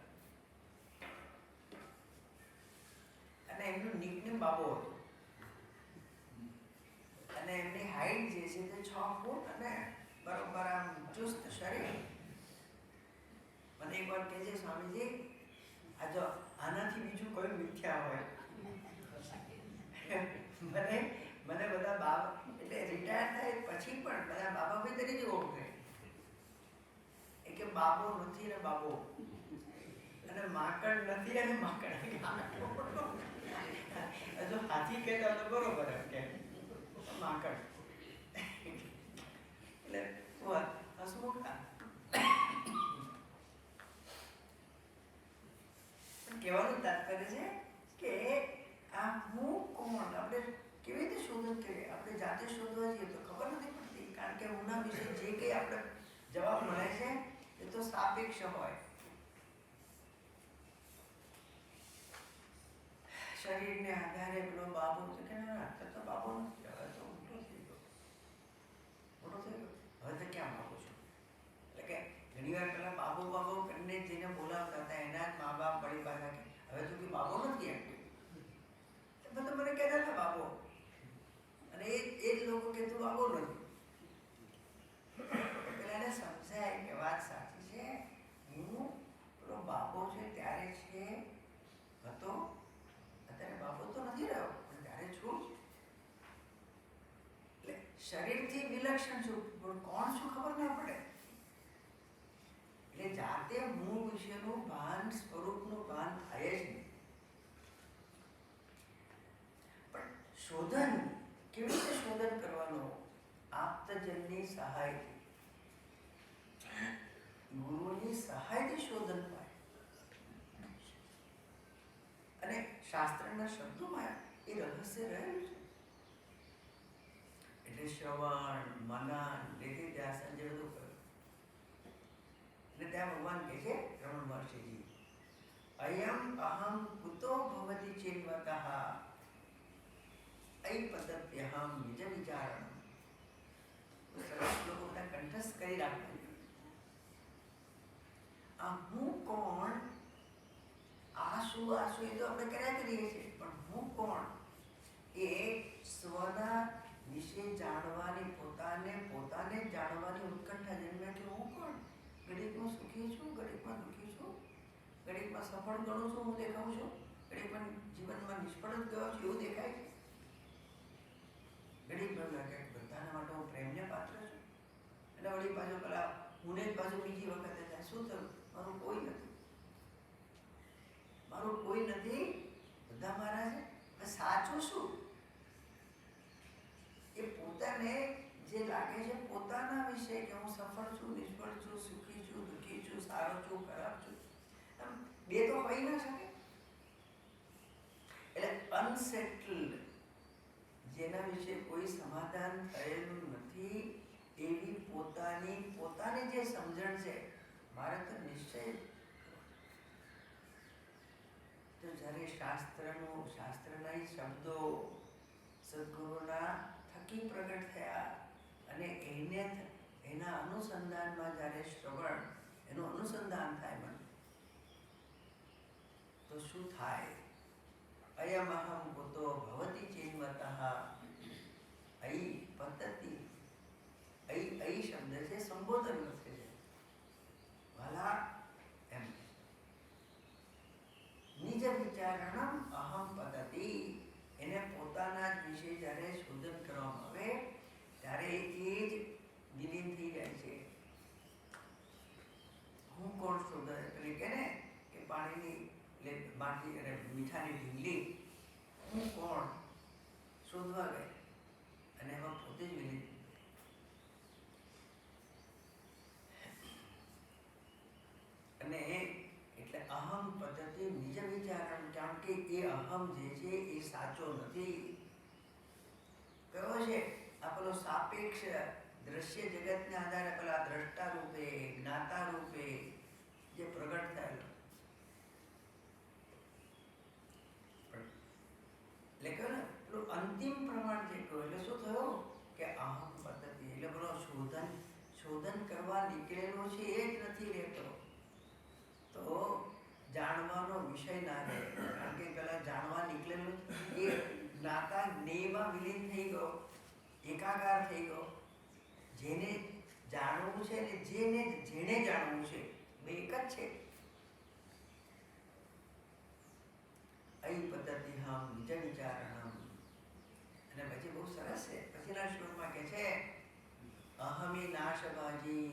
અને એમનું નિકનેમ બાબો હતું. અને એમની હાઈટ જે છે તે 6 ફૂટ અને બરોબર આમ ચુસ્ત શરીર. મને એક વાર કહે છે, સ્વામીજી આ જો આનાથી બીજું કોઈ મિથ્યા હોય. મને બધા બાબા એટલે રિટાયર થાય પછી પણ બધા બાબા ભાઈ તરીકે ઓળખે. એ કે બાબો નથી ને બાબો. અને માકડ નથી અને માકડ જો હાથી કહેતા તો બરોબર એમ કે માકડ એટલે હસમુખતા કહેવાનું તાત્પર્ય છે કે આ હું કોણ, આપણે કેવી રીતે શોધન કરીએ? આપણે જાતે શોધવા જઈએ તો ખબર નથી પડતી, કારણ કે હુંના વિશે જે કંઈ આપણે જવાબ મળે છે એ તો સાપેક્ષ હોય. શરીરને આધારે પેલો બાબો તો કે ના, તો બાબો નથી, હવે તો મોટો થઈ ગયો, હવે તો ક્યાં બાબો છું? એટલે કે ઘણી વાર પેલા બાબો બાબો કરીને જેને બોલાવતા હતા એના જ મા બાપ વળી પાછા કે હવે તો કે બાબો નથી એમ કે બધા મને કહેતા હતા બાબો, અને એ જ લોકો કે તું બાબો નથી. પેલા એને સમજાય કે વાત સાચી છે, હું પેલો બાબો છે ત્યારે છે હતો, અત્યારે બાબો તો નથી રહ્યો પણ ત્યારે છું. એટલે શરીરથી વિલક્ષણ છું પણ કોણ છું ખબર ના પડે. એટલે જાતે મૂળ વિશેનું ભાન, સ્વરૂપનું ભાન થાય જ નહીં. પણ શોધન કેવી રીતે શોધન કરવાનું? આપ્તજનની સહાયથી, ગુરુની સહાયથી શોધન થાય. અને શાસ્ત્રના શબ્દોમાં એ રહસ્ય રહેલું છે. એટલે શ્રવણ, મનન, નિધિધ્યાસન જે બધું કર્યું. અને ત્યાં ભગવાન કહે છે રમણ મહર્ષિજી, અયમ અહમ કુતો ભવતિ ચેન્વતઃ ઐપતપ્યહમ નિજ વિચારણમ. સરસ લોકો બધા કંઠસ્થ કરી રાખવાનું. આ હું કોણ, આ શું એ તો આપણે કર્યા કરીએ છીએ, પણ હું કોણ એ સ્વના વિશે જાણવાની, પોતાને જાણવાની ઉત્કંઠા જન્મે કે હું કોણ? ઘડીકમાં સુખી છું, ઘડીકમાં દુઃખી છું, ઘડીકમાં સફળ ગણું છું, હું દેખાઉં છું, ઘડીકમાં જીવનમાં નિષ્ફળ જ ગયો છું એવું દેખાય છે, ઘડીકમાં લાગે બધાના માટે હું પ્રેમને પાત્ર છું, એટલે વળી પાછો પેલા હું જ પાછું બીજી વખતે થાય શું થયું? મારું કોઈ નથી, મારું કોઈ નથી, બધા મારા છે. સાચું શું? એ પોતાને જે લાગે છે પોતાના વિશે કે હું સફળ છું, નિષ્ફળ છું, સુખી છું, દુઃખી છું, સારો છું, ખરાબ છું, બે તો હોઈ ના શકે. એટલે અનસેટલડ, જેના વિશે કોઈ સમાધાન થયેલું નથી, એવી પોતાની જે સમજણ છે, મારે તો નિશ્ચય. તો જ્યારે શાસ્ત્રના શબ્દો સદગુરુના થકી પ્રગટ થયા અને એના અનુસંધાનમાં જ્યારે શ્રવણ, એનું અનુસંધાન થાય મને, તો શું થાય? અયમ અહમ કુતો ભવતિ ચેન્વતઃ ઐ પતતિ. ઐ શબ્દ છે સંબોધન લખે છે, વાલા એમ. નિજ વિચારણમ અહમ પતતિ. એને પોતાના જ વિશે જ્યારે શોધન કરવામાં આવે ત્યારે એ જ વિલીન થઈ જાય છે. હું કોણ શોધે? પેલી કે ને કે પાણીની માટી અને મીઠાની ઢીંગલી, હું કોણ શોધવા ગઈ અને એમાં પોતે જ વિલીન. અને એટલે અહમ પદ્ધતિ નિજ વિચારણ, કારણ કે એ અહમ જે છે એ સાચો નથી. કયો છે? આ પેલો સાપેક્ષ દ્રશ્ય જગતને આધારે પેલા દ્રષ્ટા રૂપે, જ્ઞાતા રૂપે જે પ્રગટ થયેલો, એટલે કહ્યું ને પેલું અંતિમ પ્રમાણ જે કહ્યું, એટલે શું થયું કે અહમ પદ્ધતિ, એટલે પેલો શોધન કરવા નીકળેલો છે એ જ નથી રહેતો, તો જાણવાનો વિષય ના રહે. કારણ કે પેલા જાણવા નીકળેલું એ જ્ઞાતા જ્ઞેયમાં વિલીન થઈ ગયો, એકાકાર થઈ ગયો. જેને જાણવું છે ને જેને જાણવું છે બે એક જ છે. ઐ પદ્ધતિ હમ નિજ વિચારણમ. અને પછી બહુ સરસ છે, પછીના શ્લોકમાં કે છે અહમી નાશભાજી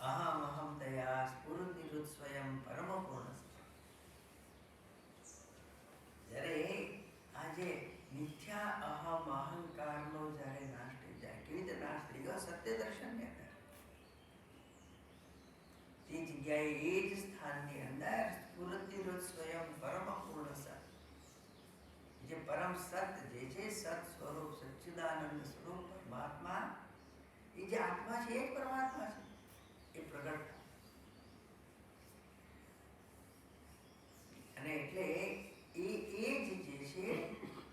અહમ અહમ તયા સ્ફુરતિ સ્વયં પરમ પરમ સત જે છે, સત સ્વરૂપ સચ્ચિદાનંદ સ્વરૂપ પરમાત્મા, એ જે આત્મા છે એ જ પરમાત્મા છે, એ પ્રગટ. અને એટલે એ જ જે છે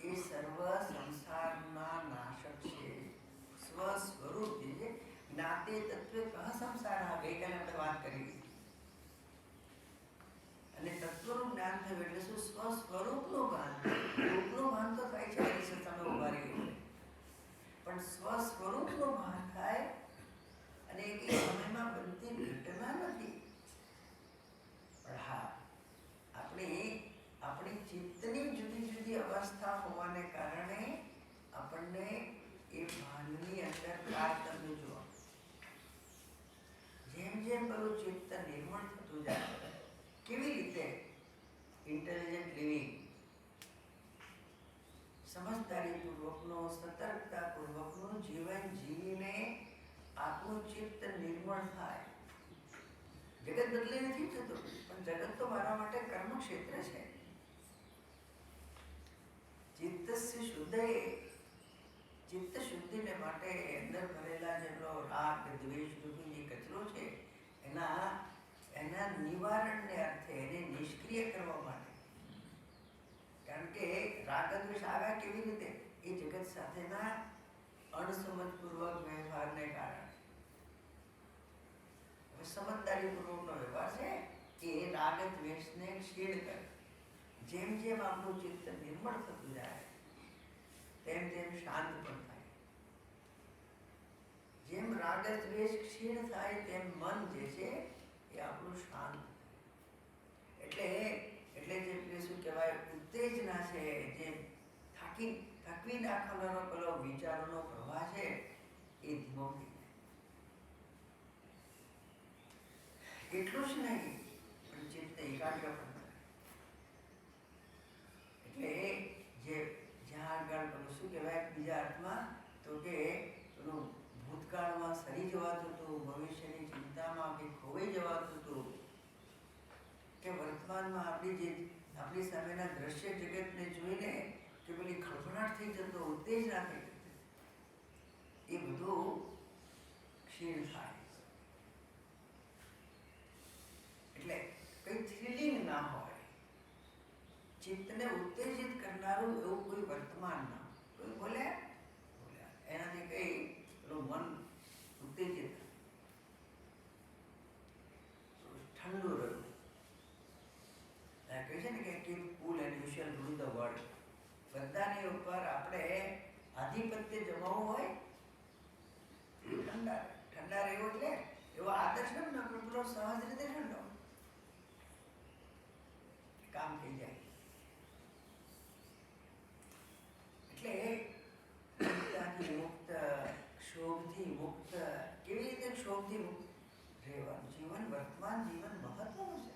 એ સર્વ સંસારના નાશક છે. સ્વ સ્વરૂપ જે છે, જ્ઞાતે તત્વે કહ સંસાર, ગઈકાલે આપણે વાત કરી. અને તત્વનું જ્ઞાન થયું એટલે શું? સ્વ સ્વરૂપનું ભાન. રૂપનું ભાન તો થાય છે તમે ઉભા રહી, પણ સ્વ સ્વરૂપનું ભાન થાય. અને એ સમયમાં બનતી ઘટના નથી, પણ હા આપણી ચિત્તની જુદી જુદી અવસ્થા હોવાને કારણે આપણને એ ભાનની અંદર તારતમ્ય જોવા. જેમ જેમ પેલું ચિત્ત નિર્મળ થતું જાય, કેવી રીતે? ઇન્ટેલિજન્ટ લિવિંગ, સમજદારીપૂર્વકનો, સતર્કતાપૂર્વકનું જીવન જીવીને આપણું ચિત્ત નિર્મળ થાય. જગત બદલી નથી થતું, પણ જગત તો મારા માટે કર્મક્ષેત્ર છે. ચિત્તસ્ય શુદ્ધે, ચિત્ત શુદ્ધિને માટે અંદર ભરેલા જેટલો રાગ દ્વેષ રૂપી જે કચરો છે, એના નિવારણને અર્થે, એને નિષ્ક્રિય કરવા માટે. કારણ કે રાગ દ્વેષ આવ્યા કેવી રીતે? એ જગત સાથેના અણસમજપૂર્વક વ્યવહારને કારણે. સમજદારીપૂર્વકનો વ્યવહાર છે એ રાગ દ્વેષને ક્ષીણ કરે. જેમ જેમ આપણું ચિત્ત નિર્મળ થતું જાય, તેમ તેમ શાંત પણ થાય. જેમ રાગ દ્વેષ ક્ષીણ થાય, તેમ મન જે છે એ આપણું શાંત. એટલે જે શું કહેવાય, ઉત્તેજના છે, જે થકવી નાખવાનો પેલો વિચારોનો પ્રવાહ છે, એ ધીમો થઈ જાય. એટલું જ નહીં, પણ ચિત્ત એકાગ્ર પણ થાય. એટલે જે જ્યાં આગળ પેલું શું કહેવાય બીજા અર્થમાં, તો કે પેલું ભૂતકાળમાં સરી જવાતું હતું, ભવિષ્યની ચિંતામાં કે ખોવાઈ જવાતું હતું, કે વર્તમાનમાં આપણી સામેના દ્રશ્ય જગતને જોઈને કે પેલી ખળભળાટ થઈ જતો, ઉત્તેજના થઈ જતી, એ બધું ક્ષીણ થાય. એટલે કઈ થ્રિલિંગ ના હોય. ચિત્તને ઉત્તેજિત કરનારું એવું કોઈ વર્તમાન ના કોઈ બોલ્યા એનાથી કઈ પેલું મન ઉત્તેજિત, ઠંડુ રહ્યું. કહે છે ને કે keep cool and you shall rule the world. બધાની ઉપર આપણે આધિપત્ય જમાવવું હોય, ઠંડા રહેવું, એટલે એવો આદર્શ ને પેલો સહજ રીતે ઠંડો કામ થઈ જાય. એટલે ચિંતાથી મુક્ત, ક્ષોભથી મુક્ત. કેવી રીતે ક્ષોભથી મુક્ત રહેવાનું? જીવન, વર્તમાન જીવન મહત્વનું છે.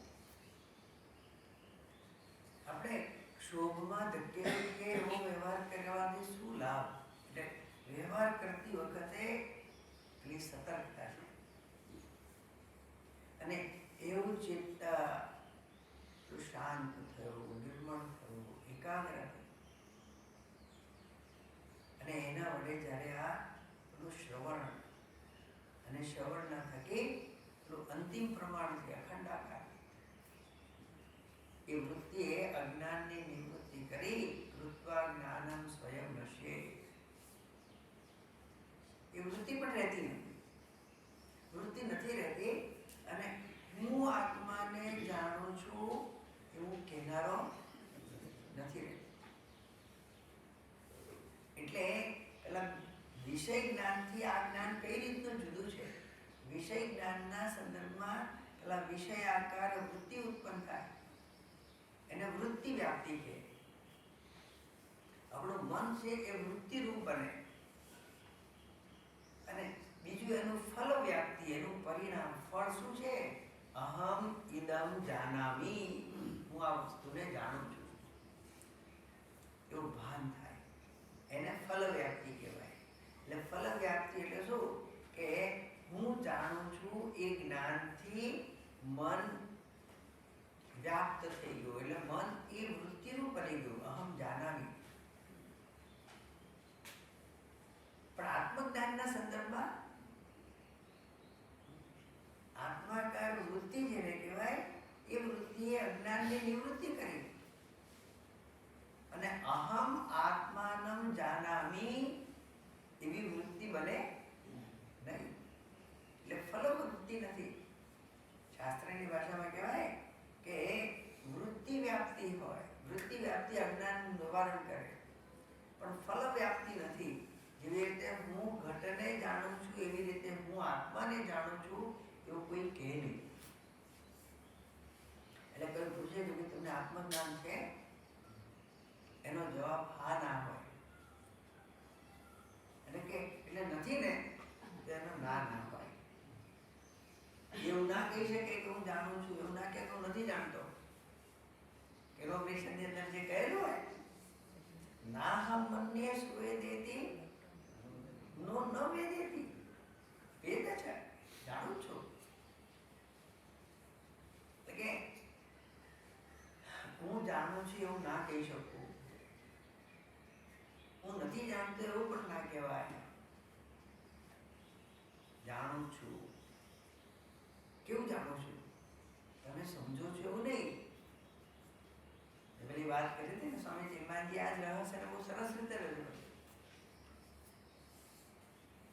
આપણે ક્ષોભમાં ધક્કે એવો વ્યવહાર કરવાથી શું લાભ? એટલે વ્યવહાર કરતી વખતે પેલી સતર્કતા છે, અને એવું ચિત્ત શાંત થયું, નિર્મળ થયું, એકાગ્ર થયું. અને એના વડે જ્યારે આ પેલું શ્રવણ, અને શ્રવણના થકી પેલું અંતિમ પ્રમાણ છે અખંડાકાર, એ વૃત્તિએ અજ્ઞાનની નિવૃત્તિ કરી કૃત્વા જ્ઞાનમ સ્વયં નશ્યે. એ વૃત્તિ પણ રહેતી નથી, વૃત્તિ નથી રહેતી. અને હું આત્માને જાણું છું એવું કહેનારો નથી રહેતો. એટલે પેલા વિષય જ્ઞાનથી આ જ્ઞાન કઈ રીતનું જુદું છે? વિષય જ્ઞાનના સંદર્ભમાં પેલા વિષય આકાર વૃત્તિ ઉત્પન્ન થાય, એને વૃત્તિ વ્યાપ્તિ કહે. આપણું મન છે એ વૃત્તિ રૂપ બને, અને બીજું એનું ફલ વ્યાપ્તિ, એનું પરિણામ, ફળ શું છે? અહમ ઇદમ જાનામી, હું આ વસ્તુને જાણું છું, એવું ભાન થાય. એને ફલ વ્યાપ્તિ કહેવાય. એટલે ફલ વ્યાપ્તિ એટલે શું? કે હું જાણું છું એ જ્ઞાનથી મન વ્યાપ્ત થઈ ગયું, એટલે મન એ વૃત્તિનું બની ગયું. અહમ જાનામી. અજ્ઞાનના સંદર્ભમાં આત્માકાર વૃત્તિ જેને કહેવાય એ વૃત્તિએ અજ્ઞાનની નિવૃત્તિ કરી અને અહમ આત્માનમ જાનામી એવી વૃત્તિ બને નહીં. એટલે ફલવૃત્તિ નથી. શાસ્ત્રની ભાષામાં કહેવાય કે વૃત્તિ વ્યાપ્તિ હોય. વૃત્તિ વ્યાપ્તિ અજ્ઞાનનું નિવારણ કરે, પણ ફલ વ્યાપ્તિ નથી. જેવી રીતે હું ઘટને જાણું છું એવી રીતે હું આત્માને જાણું છું એવું કોઈ કહે નહીં. એટલે કોઈ પૂછે કે તમને આત્મજ્ઞાન છે, એનો જવાબ હા ના હોય. એટલે નથી ને તો એનો ના ના હોય. એવું ના કહી શકે કે હું જાણું છું, એવું ના કહે કે હું નથી જાણતો. કેલોબ્રેશનની અંદર જે કહેલું હોય, ના હમ મન્ય સ્વેદેતી નો ન વેદેતી. વેદ છે, જાણું છું. કે હું જાણું છું એવું ના કહી શકું, હું નથી જાણતો એવું પણ ના કહેવાય. જાણું છું. કેવું જાણું છું? તમે સમજો છો એવું નહીં. પેલી વાત કરી હતી ને સ્વામી ચિન્મયજી, આ જ રહસ્યને બહુ સરસ રીતે રજૂ કર્યું.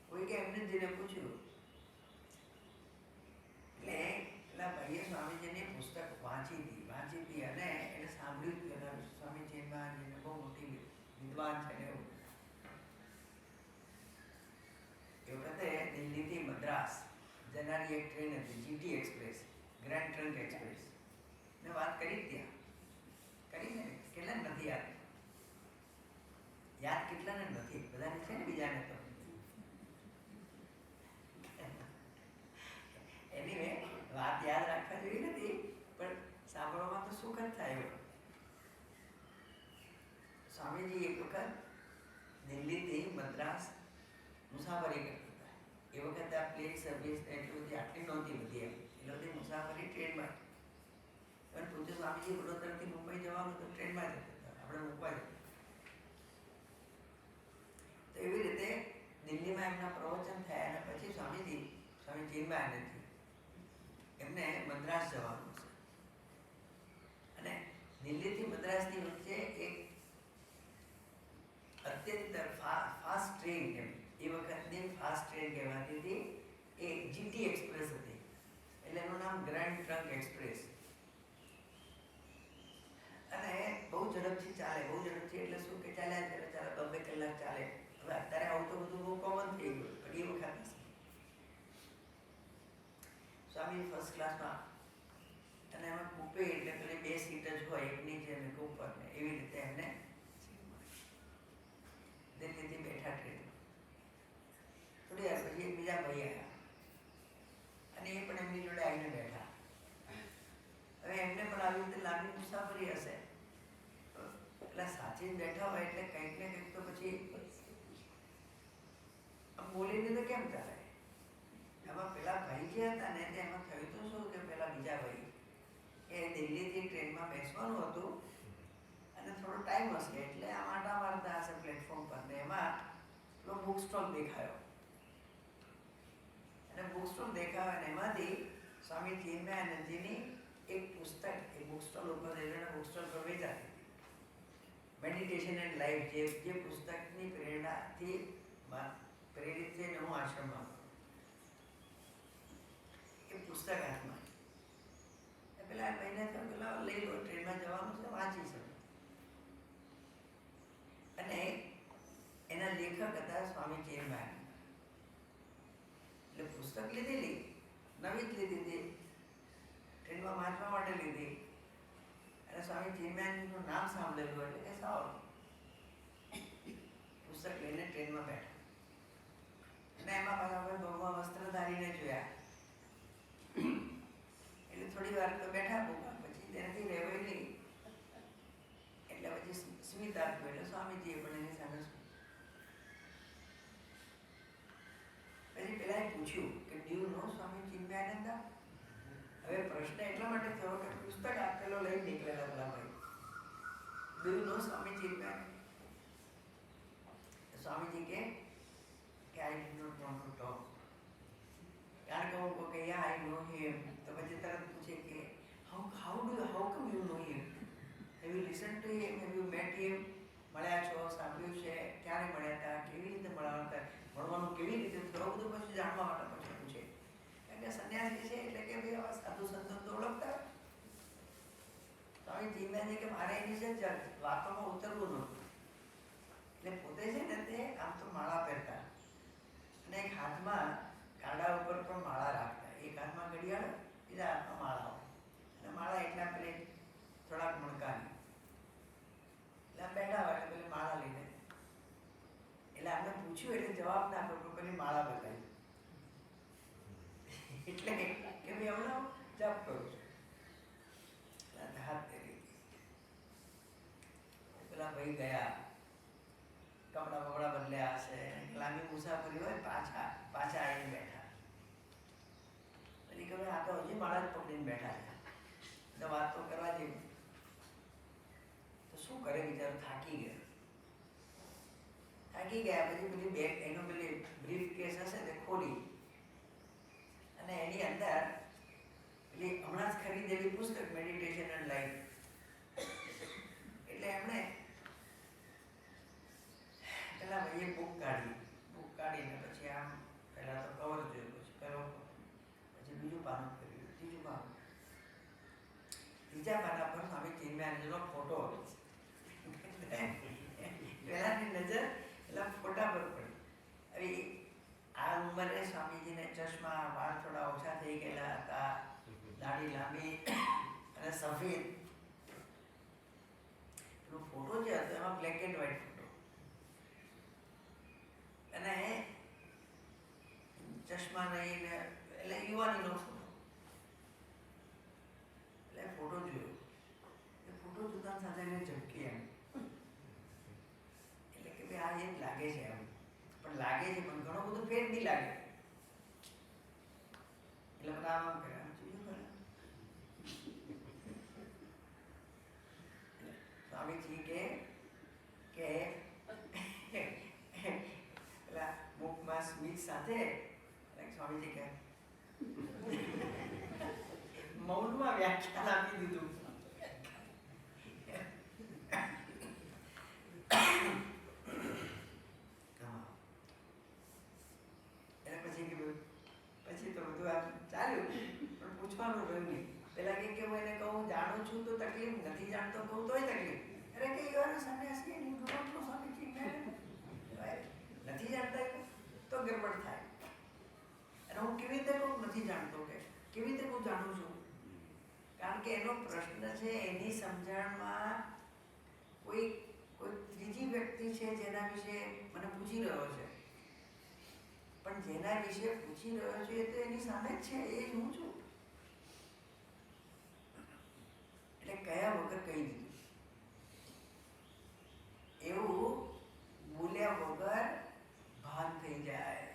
કોઈ કે એમને જઈને પૂછ્યું, એટલે પેલા ભાઈએ સ્વામીજીની પુસ્તક વાંચી હતી અને એને સાંભળ્યું હતું. સ્વામી ચિન્મયજીને બહુ મોટી વિદ્વાન છે ને એવું. એ વખતે દિલ્હીથી મદ્રાસ જનારી એક ટ્રેન હતી, જીટી એક્સપ્રેસ, ગ્રાન્ડ ટ્રંક એક્સપ્રેસ. મેં વાત કરી ત્યાં કરી ને કેટલાને નથી યાદ? યાદ કેટલાને નથી? બધાને છે ને, બીજાને તો. એની વાત યાદ રાખવા જેવી નથી, પણ સાંભળવામાં તો સુખ જ થાય. સ્વામીજી એક વખત દિલ્હીથી મદ્રાસ મુસાફરી કરતા હતા. એ વખતે આ પ્લેન સર્વિસ એટલી બધી આટલી નહોતી બધી. એટલે બધી મુસાફરી ટ્રેનમાં. પણ પૂછ્યું સ્વામીજી વડોદરાથી મુંબઈ જવાનું તો ટ્રેનમાં જતા હતા, આપણે મૂકવા જતા. તો એવી રીતે દિલ્હીમાં એમના પ્રવચન થયા અને પછી સ્વામી ચિન્મયાનંદજી એમને મદ્રાસ જવાનું છે. અને દિલ્હીથી મદ્રાસની વચ્ચે એક અત્યંત ફાસ્ટ ટ્રેન, એ વખતની ફાસ્ટ ટ્રેન કહેવાતી હતી, એ જીટી એક્સપ્રેસ હતી. એટલે એનું નામ ગ્રાન્ડ ટ્રંક એક્સપ્રેસ. અને બહુ ઝડપથી ચાલે. બહુ ઝડપથી એટલે શું કે ચાલ્યા ચાલે 2 કલાક ચાલે. હવે અત્યારે આવું તો બધું બહુ કોમન થઈ ગયું, પણ એ વખત સ્વામી ફર્સ્ટ ક્લાસમાં. અને એમાં કૂપે એટલે પેલી 2 સીટ જ હોય, એક નીચે અને ઉપર ને એવી રીતે એમને દિલ્હીથી બેઠા ટ્રેનમાં. થોડી વાર પછી એક બીજા ભાઈ આવ્યા અને એ પણ એમની જોડે આવીને બેઠા. હવે એમને પણ આવી રીતે લાંબી મુસાફરી હશે, એટલે સાચી બેઠા હોય એટલે કંઈક ને કંઈક તો પછી બોલીને તો કેમ ચાલે. એમાં પેલા ભાઈ જે હતા ને એમાં થયું તો શું કે પેલા બીજા ભાઈ એ દિલ્હીથી ટ્રેનમાં બેસવાનું હતું અને થોડો ટાઈમ હશે એટલે આ આંટા મારતા હશે પ્લેટફોર્મ પર. ને એમાં પેલો બુક સ્ટોલ દેખાયો અને બુક સ્ટોલ દેખાયો અને એમાંથી સ્વામી ચિન્મયાનંદજીની એક પુસ્તક એ બુક સ્ટોલ ઉપર બુક સ્ટોલ પર વેચાતી હતી, મેડિટેશન એન્ડ લાઈફ. જે પુસ્તકની પ્રેરણાથી પ્રેરિત થઈને હું આશ્રમમાં એ પુસ્તક હાથમાં. પેલા મહિને તો પેલા લઈ લો, ટ્રેનમાં જવાનું છે, વાંચી શકો. અને એના લેખક હતા સ્વામી ચિન્મયાનંદ. એટલે પુસ્તક લીધેલી, નવી જ લીધી હતી, ટ્રેનમાં વાંચવા માટે લીધી. અને સ્વામી ચિન્મયાનંદનું નામ સાંભળેલું એટલે કે સાવ પુસ્તક લઈને ટ્રેનમાં બેઠા. અને એમાં પાછા ભગવાન વસ્ત્રધારીને જોયા. એટલે થોડી વાર તો બેઠા ભગવાન, પછી તેનાથી રહેવાય નહીં એટલે પછી સ્મિત આપ્યું. એટલે સ્વામીજીએ પણ એની સામે પછી પેલા પૂછ્યું કે ડુ યુ નો સ્વામી ચિન્મયાનંદ? હવે પ્રશ્ન એટલા માટે થયો કે પુસ્તક આપેલો લઈ નીકળેલા પેલા ભાઈ. ડુ યુ નો સ્વામી ચિન્મયાનંદ? સ્વામીજી કે આઈ ડીડ નોટ નો કહું કે યા આઈ નો હિમ, તો પછી તરત પૂછે કે how come you know him, have you listen to him, have you met him, મળ્યા છો, સાંભળ્યું છે, ક્યારે મળ્યા હતા, કેવી રીતે મળ્યા હતા, મળવાનું કેવી રીતે થયું, બધું પછી જાણવા માટે પછી પૂછે. કારણ કે સંન્યાસી છે એટલે કે ભાઈ આવા સાધુ સંતો તો ઓળખતા. સ્વામી ચિંતાજી કે મારે એની છે વાતોમાં ઉતરવું નહોતું, એટલે પોતે છે ને તે આમ તો માળા પહેરતા અને એક હાથમાં કાંડા ઉપર પણ માળા રાખતા, એક હાથમાં ઘડિયાળ, બીજા હાથમાં માળા, અને માળા એટલા પેલે થોડાક મણકાની, એટલે આમ બેઠા હોય એટલે પેલી માળા લઈને, એટલે આમને પૂછ્યું એટલે જવાબ ના આપ્યો, પેલી માળા બતાવી, એટલે કે ભાઈ હમણાં જપ કરું છું. હાથ ફેરી પેલા ભાઈ ગયા, કપડા બપડા બદલ્યા હશે, લાંબી મુસાફરી હોય, પાછા આવીને બેઠા. પછી કે આ તો હજી માળા જ પકડીને બેઠા છે, તો વાત તો કરવા જેવી. તો શું કરે બિચારો, થાકી ગયા. પછી પેલી બેગ, એનો પેલી બ્રીફ કેસ હશે તે ખોલી, અને એની અંદર પેલી હમણાં જ ખરીદેલી પુસ્તક મેડિટેશન એન્ડ લાઈફ, એટલે એમણે પેલા ભાઈએ બુક કાઢીને પછી આમ પહેલા તો કવર જોયું, પછી પહેલો, પછી બીજું પાનું કર્યું, ત્રીજું પાનું, ત્રીજા પાના પર સ્વામી ચિન્મયાનંદનો ફોટો હતો. પહેલાની નજર પેલા ફોટા પર પડી. હવે આ ઉંમરે સ્વામીજીને ચશ્મા, વાળ થોડા ઓછા થઈ ગયેલા હતા, દાઢી લાંબી અને સફેદ. પેલો ફોટો જે હતો એમાં બ્લેક એન્ડ વ્હાઈટ ફોટો, અને ચશ્મા નહીં ને, એટલે યુવાનીનો ફોટો. એટલે ફોટો જોયો, એ ફોટો જોતા સાથે એને ઝબકી એમ, એટલે કે ભાઈ આ એક લાગે છે એમ, પણ લાગે છે પણ ઘણો બધો ફેર નહીં લાગે. એટલે બધા આમ કર્યા, સ્વામીજી કે પેલા મુખમાં સ્મિત સાથે સ્વામીજી કે મૌનમાં વ્યાખ્યાન આપી દીધું. પછી તો બધું આમ ચાલ્યું, પણ પૂછવાનું રહ્યું નહીં. પેલા કે હું એને કહું જાણું છું તો તકલીફ, નથી જાણતો કહું તોય તકલીફ. અરે કે યુ સન્યાસી એની ડોન્ટ સ્વામીજી, નથી જાણતા તો ગરબડ થાય. અને હું કેવી રીતે કહું નથી જાણતો, કે કેવી રીતે હું જાણું છું? કારણ કે એનો પ્રશ્ન છે, એની સમજણમાં કોઈ ત્રીજી વ્યક્તિ છે જેના વિશે મને પૂછી રહ્યો છે, પણ જેના વિશે પૂછી રહ્યો છે તો એની સામે જ છે, એ જ હું છું. એટલે કયા વગર કહી દીધું, એવું બોલ્યા વગર ભાન થઈ જાય.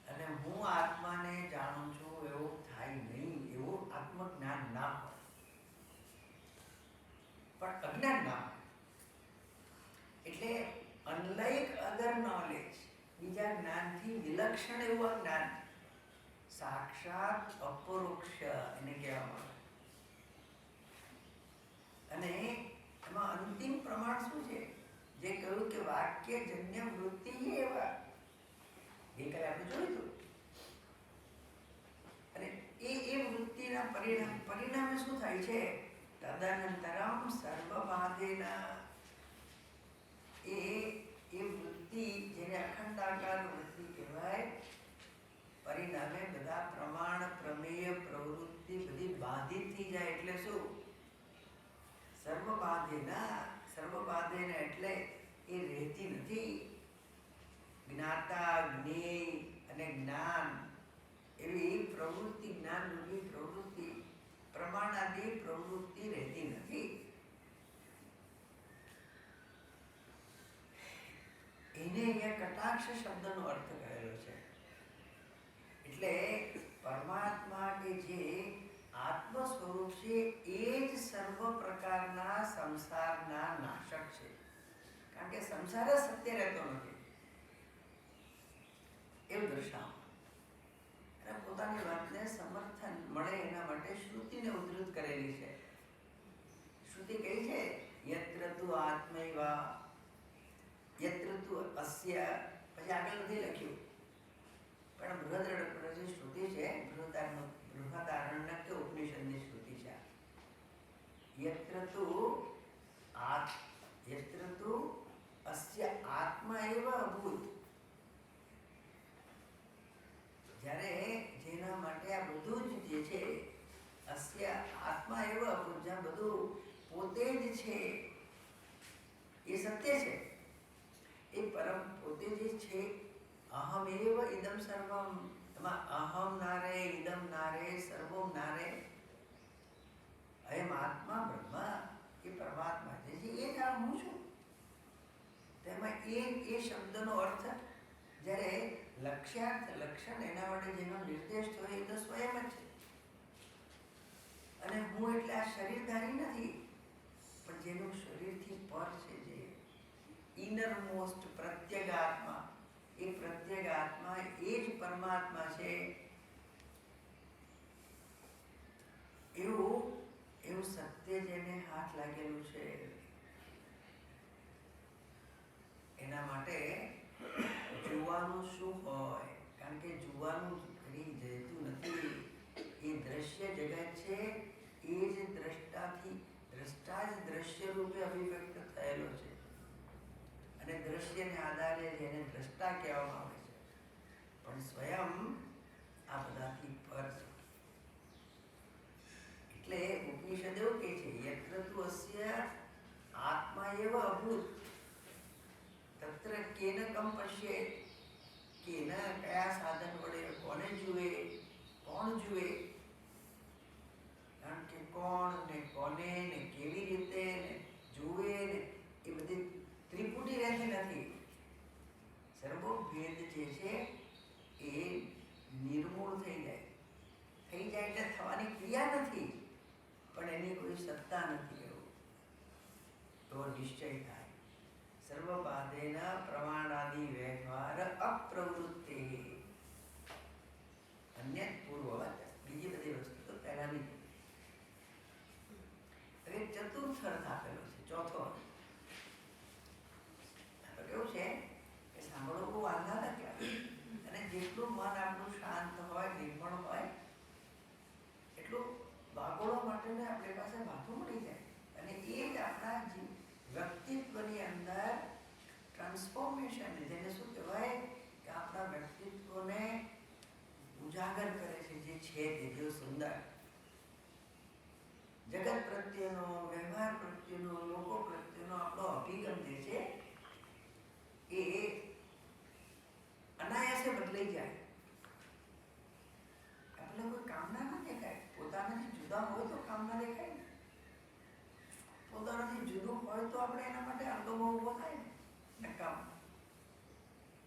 અને હું આત્માને જાણું છું એવું થાય નહીં, એવું આત્મજ્ઞાન ના હોય, પણ અજ્ઞાન ના હોય. એટલે અનલાઇક અધર નોલેજ, બીજા જ્ઞાનથી વિલક્ષણ એવું જ્ઞાન, સાક્ષાત અપરોક્ષ એને કહેવામાં આવે. અને એમાં અંતિમ પ્રમાણ શું છે, જે કહ્યું કે વાક્યજન્ય વૃત્તિ એવા, ગઈકાલે આપણે જોયું હતું. અને એ વૃત્તિના પરિણામે શું થાય છે, તદનંતરમ સર્વબાધેના, એ વૃત્તિ જેને અખંડાકાર વૃત્તિ કહેવાય, પરિણામે બધા પ્રમાણ, પ્રમેય, પ્રવૃત્તિ બધી બાધિત થઈ જાય. એટલે શું? સર્વબાધેના એટલે એ રહેતી નથી. જ્ઞાતા, જ્ઞેય અને જ્ઞાન એવી પ્રવૃત્તિ, જ્ઞાનરૂપી પ્રવૃત્તિ, પ્રમાણાદી પ્રવૃત્તિ રહેતી નથી. એને અહીંયા કટાક્ષ શબ્દનો અર્થ કરેલો છે. એટલે પરમાત્મા કે જે આત્મ સ્વરૂપ છે એ જ સર્વ પ્રકારના સંસારના નાશક છે. કારણ કે સંસાર જ સત્ય રહેતો નથી એવું દર્શાવ. પોતાની વાતને સમર્થન મળે એના માટે શ્રુતિને ઉદ્ધૃત કરેલી છે. શ્રુતિ કઈ છે? યત્ર તુ આત્મૈવા યત્ર તુ અસ્ય, પછી આગળ નથી લખ્યું, પણ બૃહદ શ્રુતિ છે, બૃહદારણ્યક ઉપનિષદની શ્રુતિ છે. યત્ર તુ અસ્ય આત્મા એવ અભૂત. જ્યારે જેના માટે આ બધું જ જે છે, અસ્ય આત્મા એવ અભૂત, જ્યાં બધું પોતે જ છે, એ સત્ય છે, એ પરમ પોતે જે છે. અહમ એવ ઇદમ સર્વમ, એમાં અહમ નારે, ઇદમ નારે, સર્વમ નારે. અયમ આત્મા બ્રહ્મ, એ પરમાત્મા જે છે, એ જ આ હું છું. તેમાં એ શબ્દનો અર્થ જ્યારે લક્ષ્યાર્થ લક્ષણ એના માટે જેનો નિર્દેશ થયો એ તો સ્વયં જ છે. અને હું એટલે આ શરીરધારી નથી, પણ જેનું શરીરથી પર છે, જે ઇનર મોસ્ટ પ્રત્યેગાત્મા, એ પ્રત્યેગાત્મા એ જ પરમાત્મા છે. એવું સત્ય જેને હાથ લાગેલું છે, એના માટે જોવાનું શું હોય? કારણ કે જોવાનું કરી જતું નથી. એ દ્રશ્ય જગત છે, એ જ દ્રષ્ટા જ દ્રશ્ય રૂપે અભિવ્યક્ત થયેલો છે. અને દ્રશ્યને આધારે જેને દ્રષ્ટા કહેવામાં આવે છે, પણ સ્વયં આ બધાથી પર છે. એટલે ઉપનિષદ એવું કહે છે, યત્ર તુ અસ્ય આત્મા એવ અભૂત તત્ર કેન કમ પશ્યેત. કેન કયા સાધન વડે, કોને જુએ, કોણ જુએ? કારણ કે કોણ ને કોને ને કેવી રીતે ને જુએ ને એ બધી ત્રિપુટી રહેતી નથી. સર્વભેદ જે છે એ નિર્મૂળ થઈ જાય એટલે થવાની ક્રિયા નથી, પણ એની કોઈ સત્તા નથી. એવું તો નિશ્ચય થાય. સર્વબાધેના પ્રમાણાદિ વ્યવહાર અપ્રવૃત્તિ. અન્ય પૂર્વવત બીજી બધી વસ્તુ તો પહેલાની. હવે ચતુર્થ અર્થ આપેલો છે, ચોથો. તો કેવું છે કે સાંભળવું બહુ આહ્લાદક લાગે, અને જેટલું મન આપણું શાંત હોય, નિર્મળ હોય, એટલું બાગોળવા માટે આપણી પાસે વાતો મળી જાય. અને એ જ આપણા વ્યક્તિત્વની અંદર ટ્રાન્સફોર્મેશન, જેને શું કહેવાય કે આપણા વ્યક્તિત્વને ઉજાગર કરે છે, જે છે તે જો સુંદર. જગત પ્રત્યેનો, વ્યવહાર પ્રત્યેનો, લોકો પ્રત્યેનો આપણો અભિગમ જે છે એ અનાયાસે બદલાઈ જાય. આપણે કોઈ કામના ન દેખાય. પોતાનાથી જુદા હોય તો કામના દેખાય ને. પોતાનાથી જુદું હોય તો આપણે એના માટે અનુભવ ઉભો થાય ને. નકામ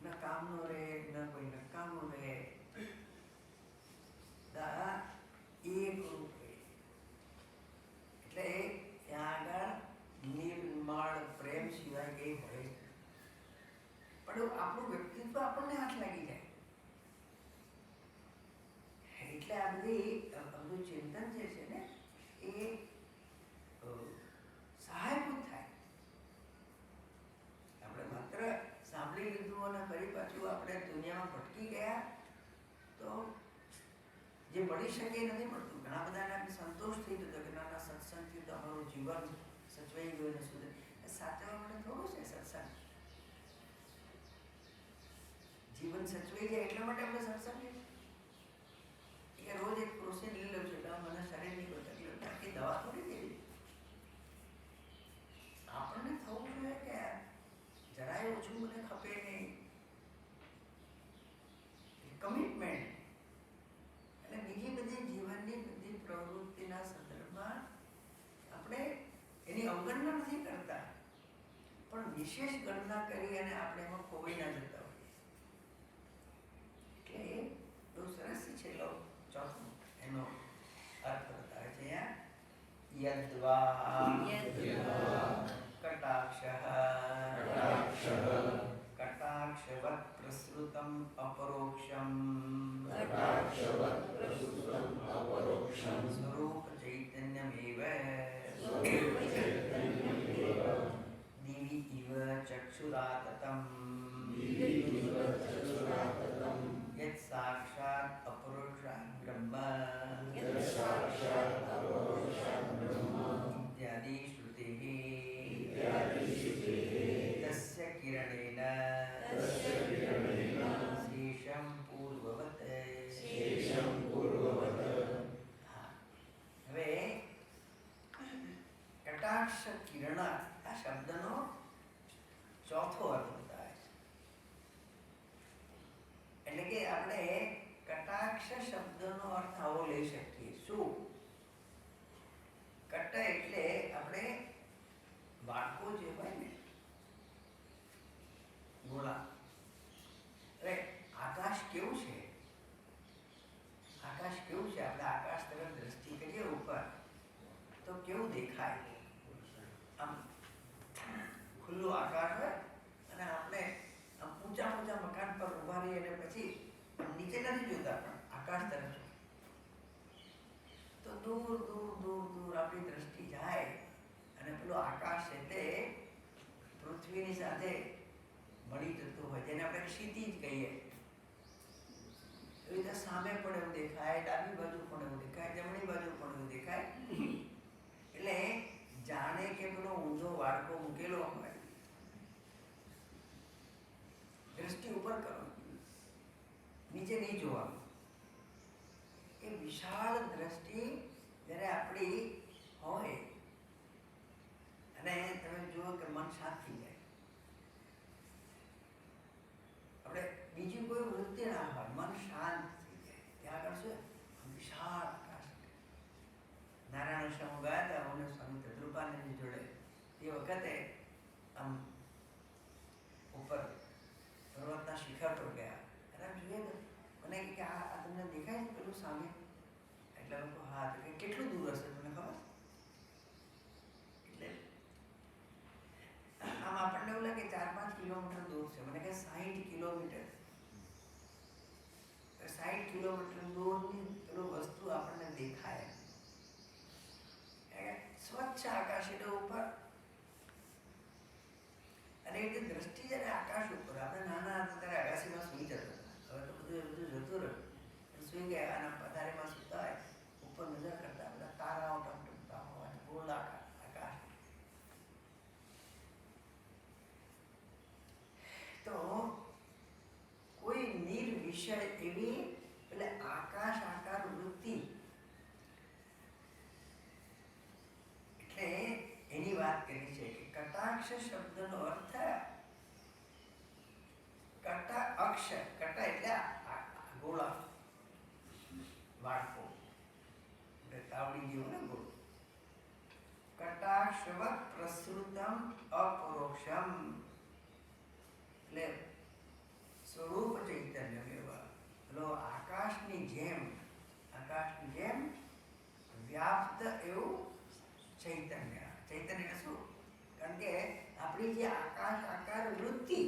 નકામનો રહે, ન કોઈ નકામનો રહે. એટલે ત્યાં આગળ નિર્મળ પ્રેમ સિવાય કઈ હોય, પણ આપણું વ્યક્તિત્વ આપણને હાથ લાગી જાય. એટલે આ બધું ચિંતન જે છે ને એ સહાયભૂત થાય. આપણે માત્ર સાંભળી લીધું અને ફરી પાછું આપણે દુનિયામાં ભટકી ગયા તો જે મળી શકે એ નથી મળતું. ઘણા બધાને સંતોષ થઈ જતો કે નાના સત્સંગથી તો અમારું જીવન સચવાઈ ગયું ને સુધરે. સાચવવા માટે થોડું છે સત્સંગ. જીવન સચવાઈ જાય એટલા માટે આપણે સત્સંગ કે રોજ એક પ્રોસીન લઈ લઉં છું, મને શરીરની કોઈ તકલીફ નથી, દવા થોડી દેવી. આપણને થવું જોઈએ કે જરાય ઓછું મને ખપે નહીં. કમિટમેન્ટ. એટલે બીજી બધી જીવનની બધી પ્રવૃત્તિના સંદર્ભમાં આપણે એની અવગણના નથી કરતા, પણ વિશેષ ગણના કરી અને આપણે એમાં ખોવાઈ ના જતા હોઈએ. એટલે બહુ સરસ છેલ્લો ચોથો એનો અર્થ બતાવે છે. યદ્વા કટાક્ષ કટાક્ષ કટાક્ષવત પ્રસૃતમ અપરોક્ષમ સ્વરૂપ ચૈતન્યમેવ દિવી ઇવ ચક્ષુરાતતમ યત સાક્ષાત અપરોક્ષાત બ્રહ્મ ઇત્યાદિ શ્રુતિઃ તસ્ય કિરણેન શેષમ પૂર્વવત. હવે કટાક્ષ કિરણ આ શબ્દનો ચોથો અર્થ બતાવે છે. એટલે કે આપણે કટાક્ષ શબ્દનો અર્થ આવો લઈ શકીએ. શું? કટ એટલે આપણે બાળકો જે હોય ને ગોળા. અરે આકાશ કેવું છે? આકાશ કેવું છે? આપણે આકાશ તરફ દ્રષ્ટિ કરીએ ઉપર તો કેવું દેખાય? આમ ખુલ્લું આકાશ હોય અને આપણે આમ ઊંચા ઊંચા મકાન પર ઉભા રહીએ અને પછી નીચે નથી જોતા પણ આકાશ તરફ તો દૂર દૂર દૂર દૂર આપણી દ્રષ્ટિ જાય અને પેલું આકાશ એટલે પૃથ્વીની સાથે મળી જતું હોય, જેને આપણે ક્ષિતિજ કહીએ. એવી રીતે સામે પણ એવું દેખાય, ડાબી બાજુ પણ એવું દેખાય, જમણી બાજુ પણ એવું દેખાય. એટલે જાણે કે પેલો ઊંધો વાડકો મૂકેલો હોય. દ્રષ્ટિ ઉપર કરો, નીચે નહીં જોવાનું. એ વિશાળ દ્રષ્ટિ જ્યારે આપણી હોય અને તમે જુઓ કે મન શાંત થઈ જાય. આપણે બીજી કોઈ વૃત્તિ ના હોય, મન શાંત થઈ જાય. ત્યાં આગળ શું વિશાળ આકાશ. નારાયણ સ્વામી ગયા હતા અને સ્વામી તદ્રુપાનંદજી જોડે એ વખતે આમ ઉપર પર્વતના શિખર પર ગયા અને જોઈએ તો મને કે આ તમને દેખાય છે પેલું સામે? એટલે લોકો હા તો કે કેટલું દૂર હશે તમને ખબર? એટલે આમ આપણને એવું લાગે 4-5 કિલોમીટર દૂર છે. મને કે 60 કિલોમીટર. 60 કિલોમીટર દૂરની પેલું વસ્તુ આપણને દેખાય. સ્વચ્છ આકાશ એટલે ઉપર. અને એ રીતે દ્રષ્ટિ જ્યારે આકાશ ઉપર, આપણે નાના હતા ત્યારે આકાશીમાં સુઈ જતા હતા. હવે તો બધું જતું રહ્યું. સુઈ ગયા અને પથારીમાં સુતા હોય, ઉપર નજર કરતા બધા તારાઓ ટમટમતા હોય, ગોળાકાર આકાશ. તો કોઈ નિર્વિષય એવી એટલે આકાશ આકાર વૃત્તિ, એટલે એની વાત કરી છે કે કટાક્ષ શબ્દનો અર્થ કટાક્ષ. કટ એટલે ગોળા, વાડકો, તાવડી જેવું ને ગોળ. કટાક્ષવત પ્રસૃતમ અપરોક્ષમ એટલે સ્વરૂપ ચૈતન્ય મેવા. એટલે આકાશની જેમ વ્યાપ્ત એવું ચૈતન્ય. ચૈતન્ય શું? કારણ કે આપણી જે આકાશ આકાર વૃત્તિ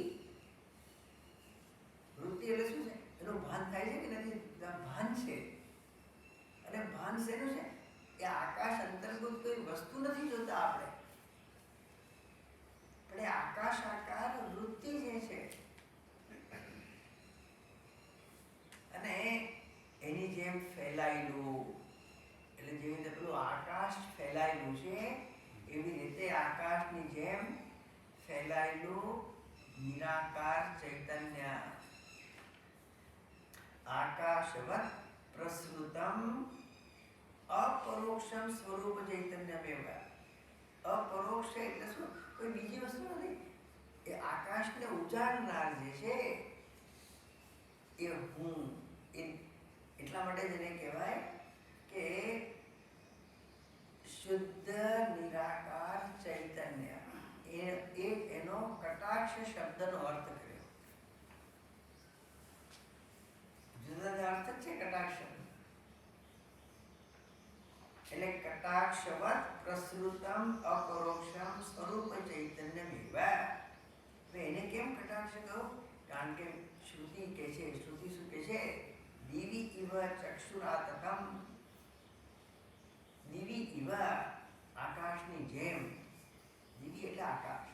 એટલે શું છે? એનું ભાન થાય છે કે નથી? ભાન છે. અને ભાન શેનું છે? એ આકાશ અંતર્ગત કોઈ વસ્તુ નથી જોતા આપણે, પણ એ આકાશ આકાર વૃત્તિ જે છે અને એની જેમ ફેલાયેલું. એટલે જેવી રીતે પેલું આકાશ ફેલાયેલું છે એવી રીતે આકાશની જેમ ફેલાયેલું નિરાકાર ચૈતન્ય. આકાશવત પ્રસૃતમ અપરોક્ષમ સ્વરૂપ ચૈતન્યમેવ. અપરોક્ષ એટલે શું? કોઈ બીજી વસ્તુ નથી. એ આકાશને ઉજાડનાર જે છે એ હું. એટલા માટે જેને કહેવાય કે શુદ્ધ નિરાકાર ચૈતન્ય. એનો કટાક્ષ શબ્દનો અર્થ કર્યો. જુદા અર્થ છે કટાક્ષ. એટલે કટાક્ષવત પ્રસૃતમ અપરોક્ષમ સ્વરૂપ ચૈતન્યમેવ. એને કેમ કટાક્ષ કહું? કારણ કે શ્રુતિ કે છે, શ્રુતિ શું કે છે? દિવી ઇવ ચક્ષુરાતકમ, દિવી ઇવ આકાશની જેમ, દિવી એટલે આકાશ,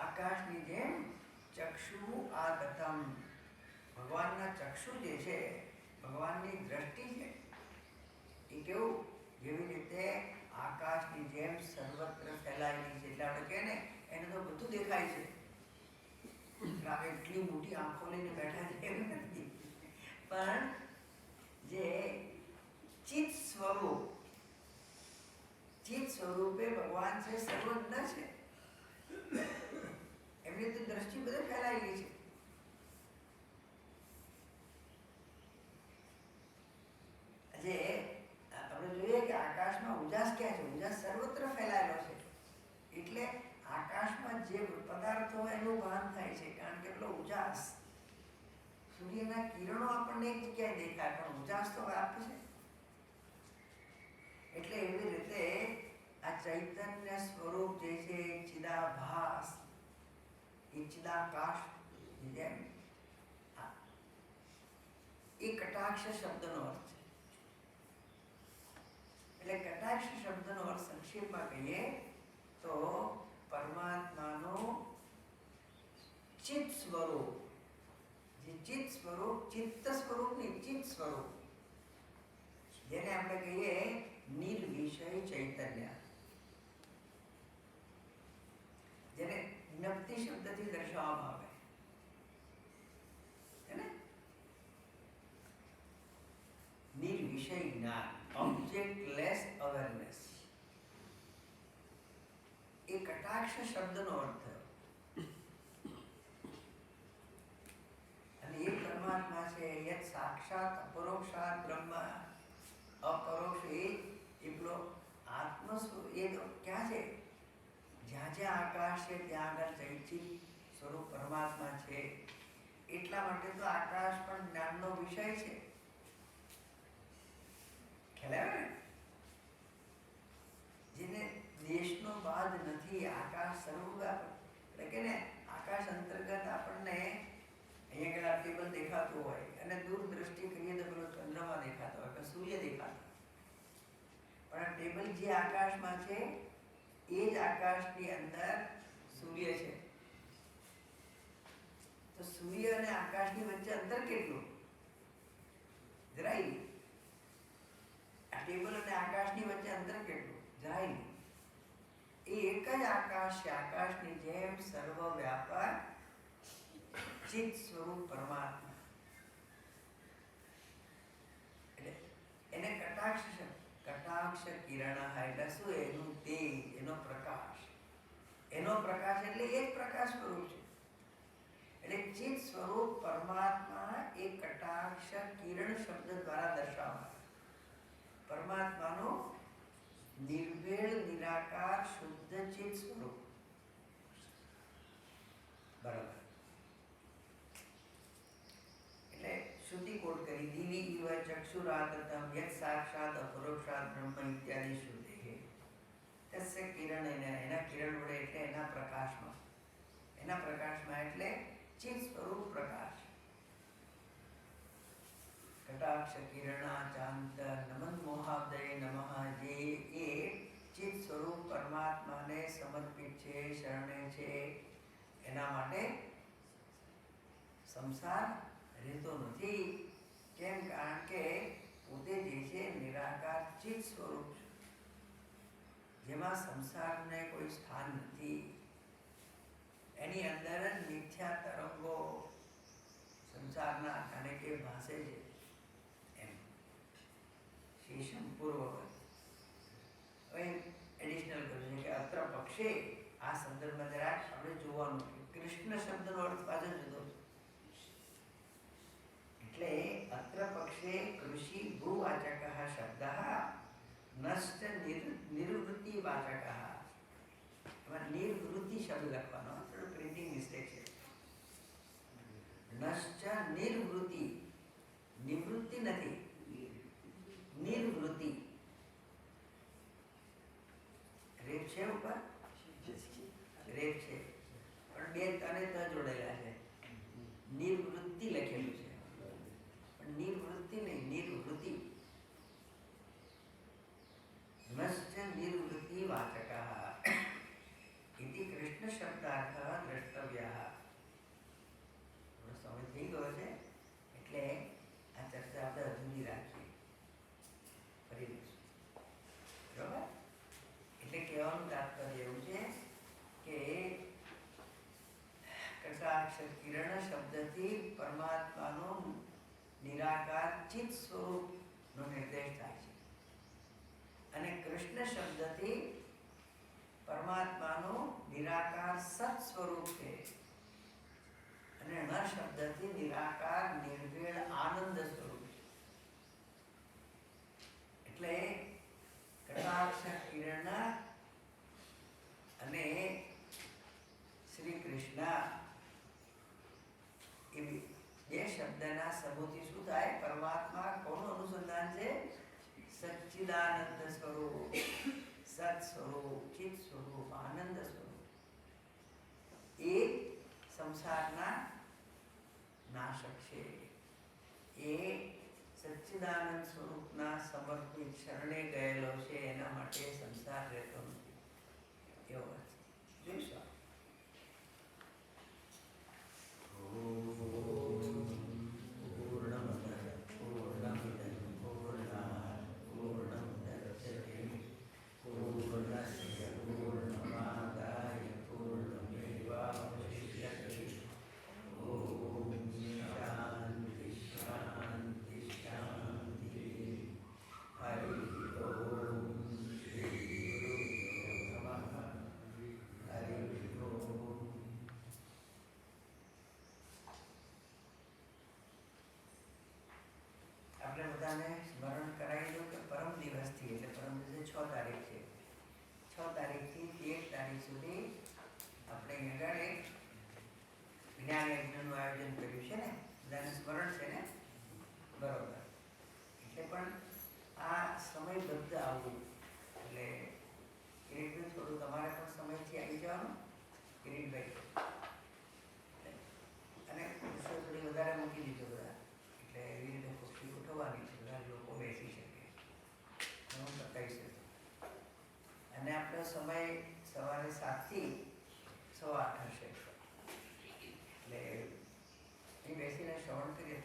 આકાશની જેમ ચક્ષુ આતકમ, ભગવાનના ચક્ષુ જે છે, ભગવાનની દ્રષ્ટિ છે એ કેવું? જેવી રીતે આકાશની જેમ સર્વત્ર ફેલાયેલી છે. એટલે આપણે કહે ને એને તો બધું દેખાય છે, એટલી મોટી આંખો લઈને બેઠા છે એવું નથી, પણ જે ચિત્ત સ્વરૂપ, ચિત્ત સ્વરૂપે ભગવાન છે, સર્વજ્ઞ છે, એમની તો દ્રષ્ટિ બધે ફેલાયેલી છે. જે આપણે જોઈએ કે આકાશમાં ઉજાસ ક્યાં છે? ઉજાસ સર્વત્ર ફેલાયેલો છે. એટલે આકાશમાં જે પદાર્થો એનું ભાન થાય છે, કારણ કે એટલો ઉજાસ, સૂર્યના કિરણો આપણને એક જગ્યાએ દેખાય, પણ ઉજાસ તો વ્યાપ્ત છે. એટલે એવી રીતે આ ચૈતન્ય સ્વરૂપ જે છે, ચિદાભાસ, એ ચિદાકાશ, જેમ એ કટાક્ષ શબ્દનો અર્થ છે. એટલે કટાક્ષ શબ્દનો અર્થ સંક્ષેપમાં કહીએ તો પરમાત્માનું ચિત્ત સ્વરૂપ, જે ચિત્ત સ્વરૂપ, ચિત્ત સ્વરૂપ નહીં, ચિત્ત સ્વરૂપ, જેને આપણે કહીએ નિર્વિષય ચૈતન્ય, જેને જ્ઞપ્તિ શબ્દથી દર્શાવવામાં આવે છે ને, નિર્વિષય જ્ઞાન, ઓબ્જેક્ટલેસ અવેરનેસ, એ કટાક્ષ શબ્દનો અર્થ થયો. અને એ પરમાત્મા છે, યત સાક્ષાત અપરોક્ષાત બ્રહ્મ, અપરોક્ષ એ એકલો આત્મ સ્વરૂપ. એ ક્યાં છે? જ્યાં જ્યાં આકાશ છે ત્યાં આગળ ચૈતન્ય સ્વરૂપ પરમાત્મા છે. એટલા માટે તો આકાશ પણ જ્ઞાનનો વિષય છે. ખ્યાલ આવે ને? જેને દેશનો બાદ નથી, આકાશ સર્વવ્યાપક. એટલે કે ને આકાશ અંતર્ગત આપણને અહીંયા આગળ ટેબલ દેખાતું હોય અને દૂર દ્રષ્ટિ કરીએ તો પેલો ચંદ્રમા દેખાતો હોય, સૂર્ય દેખાતો હોય, પણ આ ટેબલ જે આકાશમાં છે એ જ આકાશની અંદર સૂર્ય છે. તો સૂર્ય અને આકાશની વચ્ચે અંતર કેટલું? જરાય. આ ટેબલ અને આકાશની વચ્ચે અંતર કેટલું? જરાય. એ એક જ આકાશ છે, આકાશની જેમ સર્વવ્યાપક ચિત્ત સ્વરૂપ પરમાત્મા. એટલે એને કટાક્ષ, કટાક્ષ કિરણ, એટલે શું? એનું તેજ, એનો પ્રકાશ. એનો પ્રકાશ એટલે એ જ પ્રકાશ સ્વરૂપ છે. એટલે ચિત્ત સ્વરૂપ પરમાત્મા એ કટાક્ષ કિરણ શબ્દ દ્વારા દર્શાવાય. પરમાત્માનું નિર્ભેળ નિરાકાર શુદ્ધ ચિત્ત સ્વરૂપ. બરાબર. એટલે શ્રુતિ કોટ કરી, દિવી ઇવ ચક્ષુરાતતમ યત સાક્ષાત અપરોક્ષાત બ્રહ્મ ઇત્યાદિ શ્રુતિ. તસ્ય કિરણ, એના કિરણ વડે એટલે એના પ્રકાશમાં, એના પ્રકાશમાં એટલે ચિત્ત સ્વરૂપ પ્રકાશ. કટાક્ષ કિરણાચાંત નમન મોહાબ્દય નમઃ, જે એ ચિત્ત સ્વરૂપ પરમાત્માને સમર્પિત છે, શરણે છે, એના માટે સંસાર રહેતો નથી. કેમ? કારણ કે પોતે જે છે નિરાકાર ચિત્ત સ્વરૂપ છે, જેમાં સંસારને કોઈ સ્થાન નથી. એની અંદર જ મિથ્યા તરંગો સંસારના કારણે કે ભાસે છે. એમ શેષમ પૂર્વવત. હવે એડિશનલ કર્યું છે કે અત્ર પક્ષે, આ સંદર્ભમાં જરાક આપણે જોવાનું કે કૃષ્ણ શબ્દનો અર્થ પાછો જુદો છે. એટલે અત્ર પક્ષે કૃષિ ભૂવાચક શબ્દ નષ્ટ નિવૃત્તિ વાચક. એમાં નિવૃત્તિ શબ્દ લખવાનો, થોડું પ્રિન્ટિંગ મિસ્ટેક છે. નશ્ચ નિવૃત્તિ, નિવૃત્તિ નથી, નિવૃત્તિ. રેપ છે ઉપર, રેપ છે, પણ બે તને ત જોડે કટાક્ષ કિરણ શબ્દથી પરમાત્માનું નિરાકાર ચિત્ત સ્વરૂપનો નિર્દેશ થાય છે અને કૃષ્ણ શબ્દથી પરમાત્માનું નિરાકાર સત સ્વરૂપ છે અને ન શબ્દથી નિરાકાર નિર્વેળ આનંદ સ્વરૂપ છે. એટલે કટાક્ષ કિરણ અને શ્રી કૃષ્ણ એ બે શબ્દના સમૂહથી શું થાય? પરમાત્મા કોનું અનુસંધાન છે? સચ્ચિદાનંદ સ્વરૂપ, સત સ્વરૂપ, ચિત સ્વરૂપ, આનંદ સ્વરૂપ. એ સંસારના નાશક છે. એ સચ્ચિદાનંદ સ્વરૂપના સમર્પિત શરણે ગયેલો છે. એના માટે સંસાર રહેતો નથી. એવો અર્થ જોઈશું. સ્મરણ કરાવી દઉં કે પરમ દિવસથી, એટલે પરમ દિવસે 6 તારીખ છે, 6 તારીખથી 13 તારીખ સુધી આપણે અહીંયા આગળ જ્ઞાન યજ્ઞનું આયોજન કર્યું છે ને, બધાને સ્મરણ છે ને? બરોબર. એટલે પણ આ સમયબદ્ધ આવવું, એટલે કિરીટભાઈ થોડું તમારે પણ સમયથી આવી જવાનું. કિરીટભાઈ અને ખુરશીઓ થોડી વધારે મૂકી દીધો બધા, એટલે એવી રીતે ખુરશી ઉઠવવાની છે, બધા લોકો બેસી શકે, હું ટકાઈ શકે. અને આપણો સમય સવારે 7 થી 8:15 હશે. એટલે અહીં બેસીને શ્રવણ કરીએ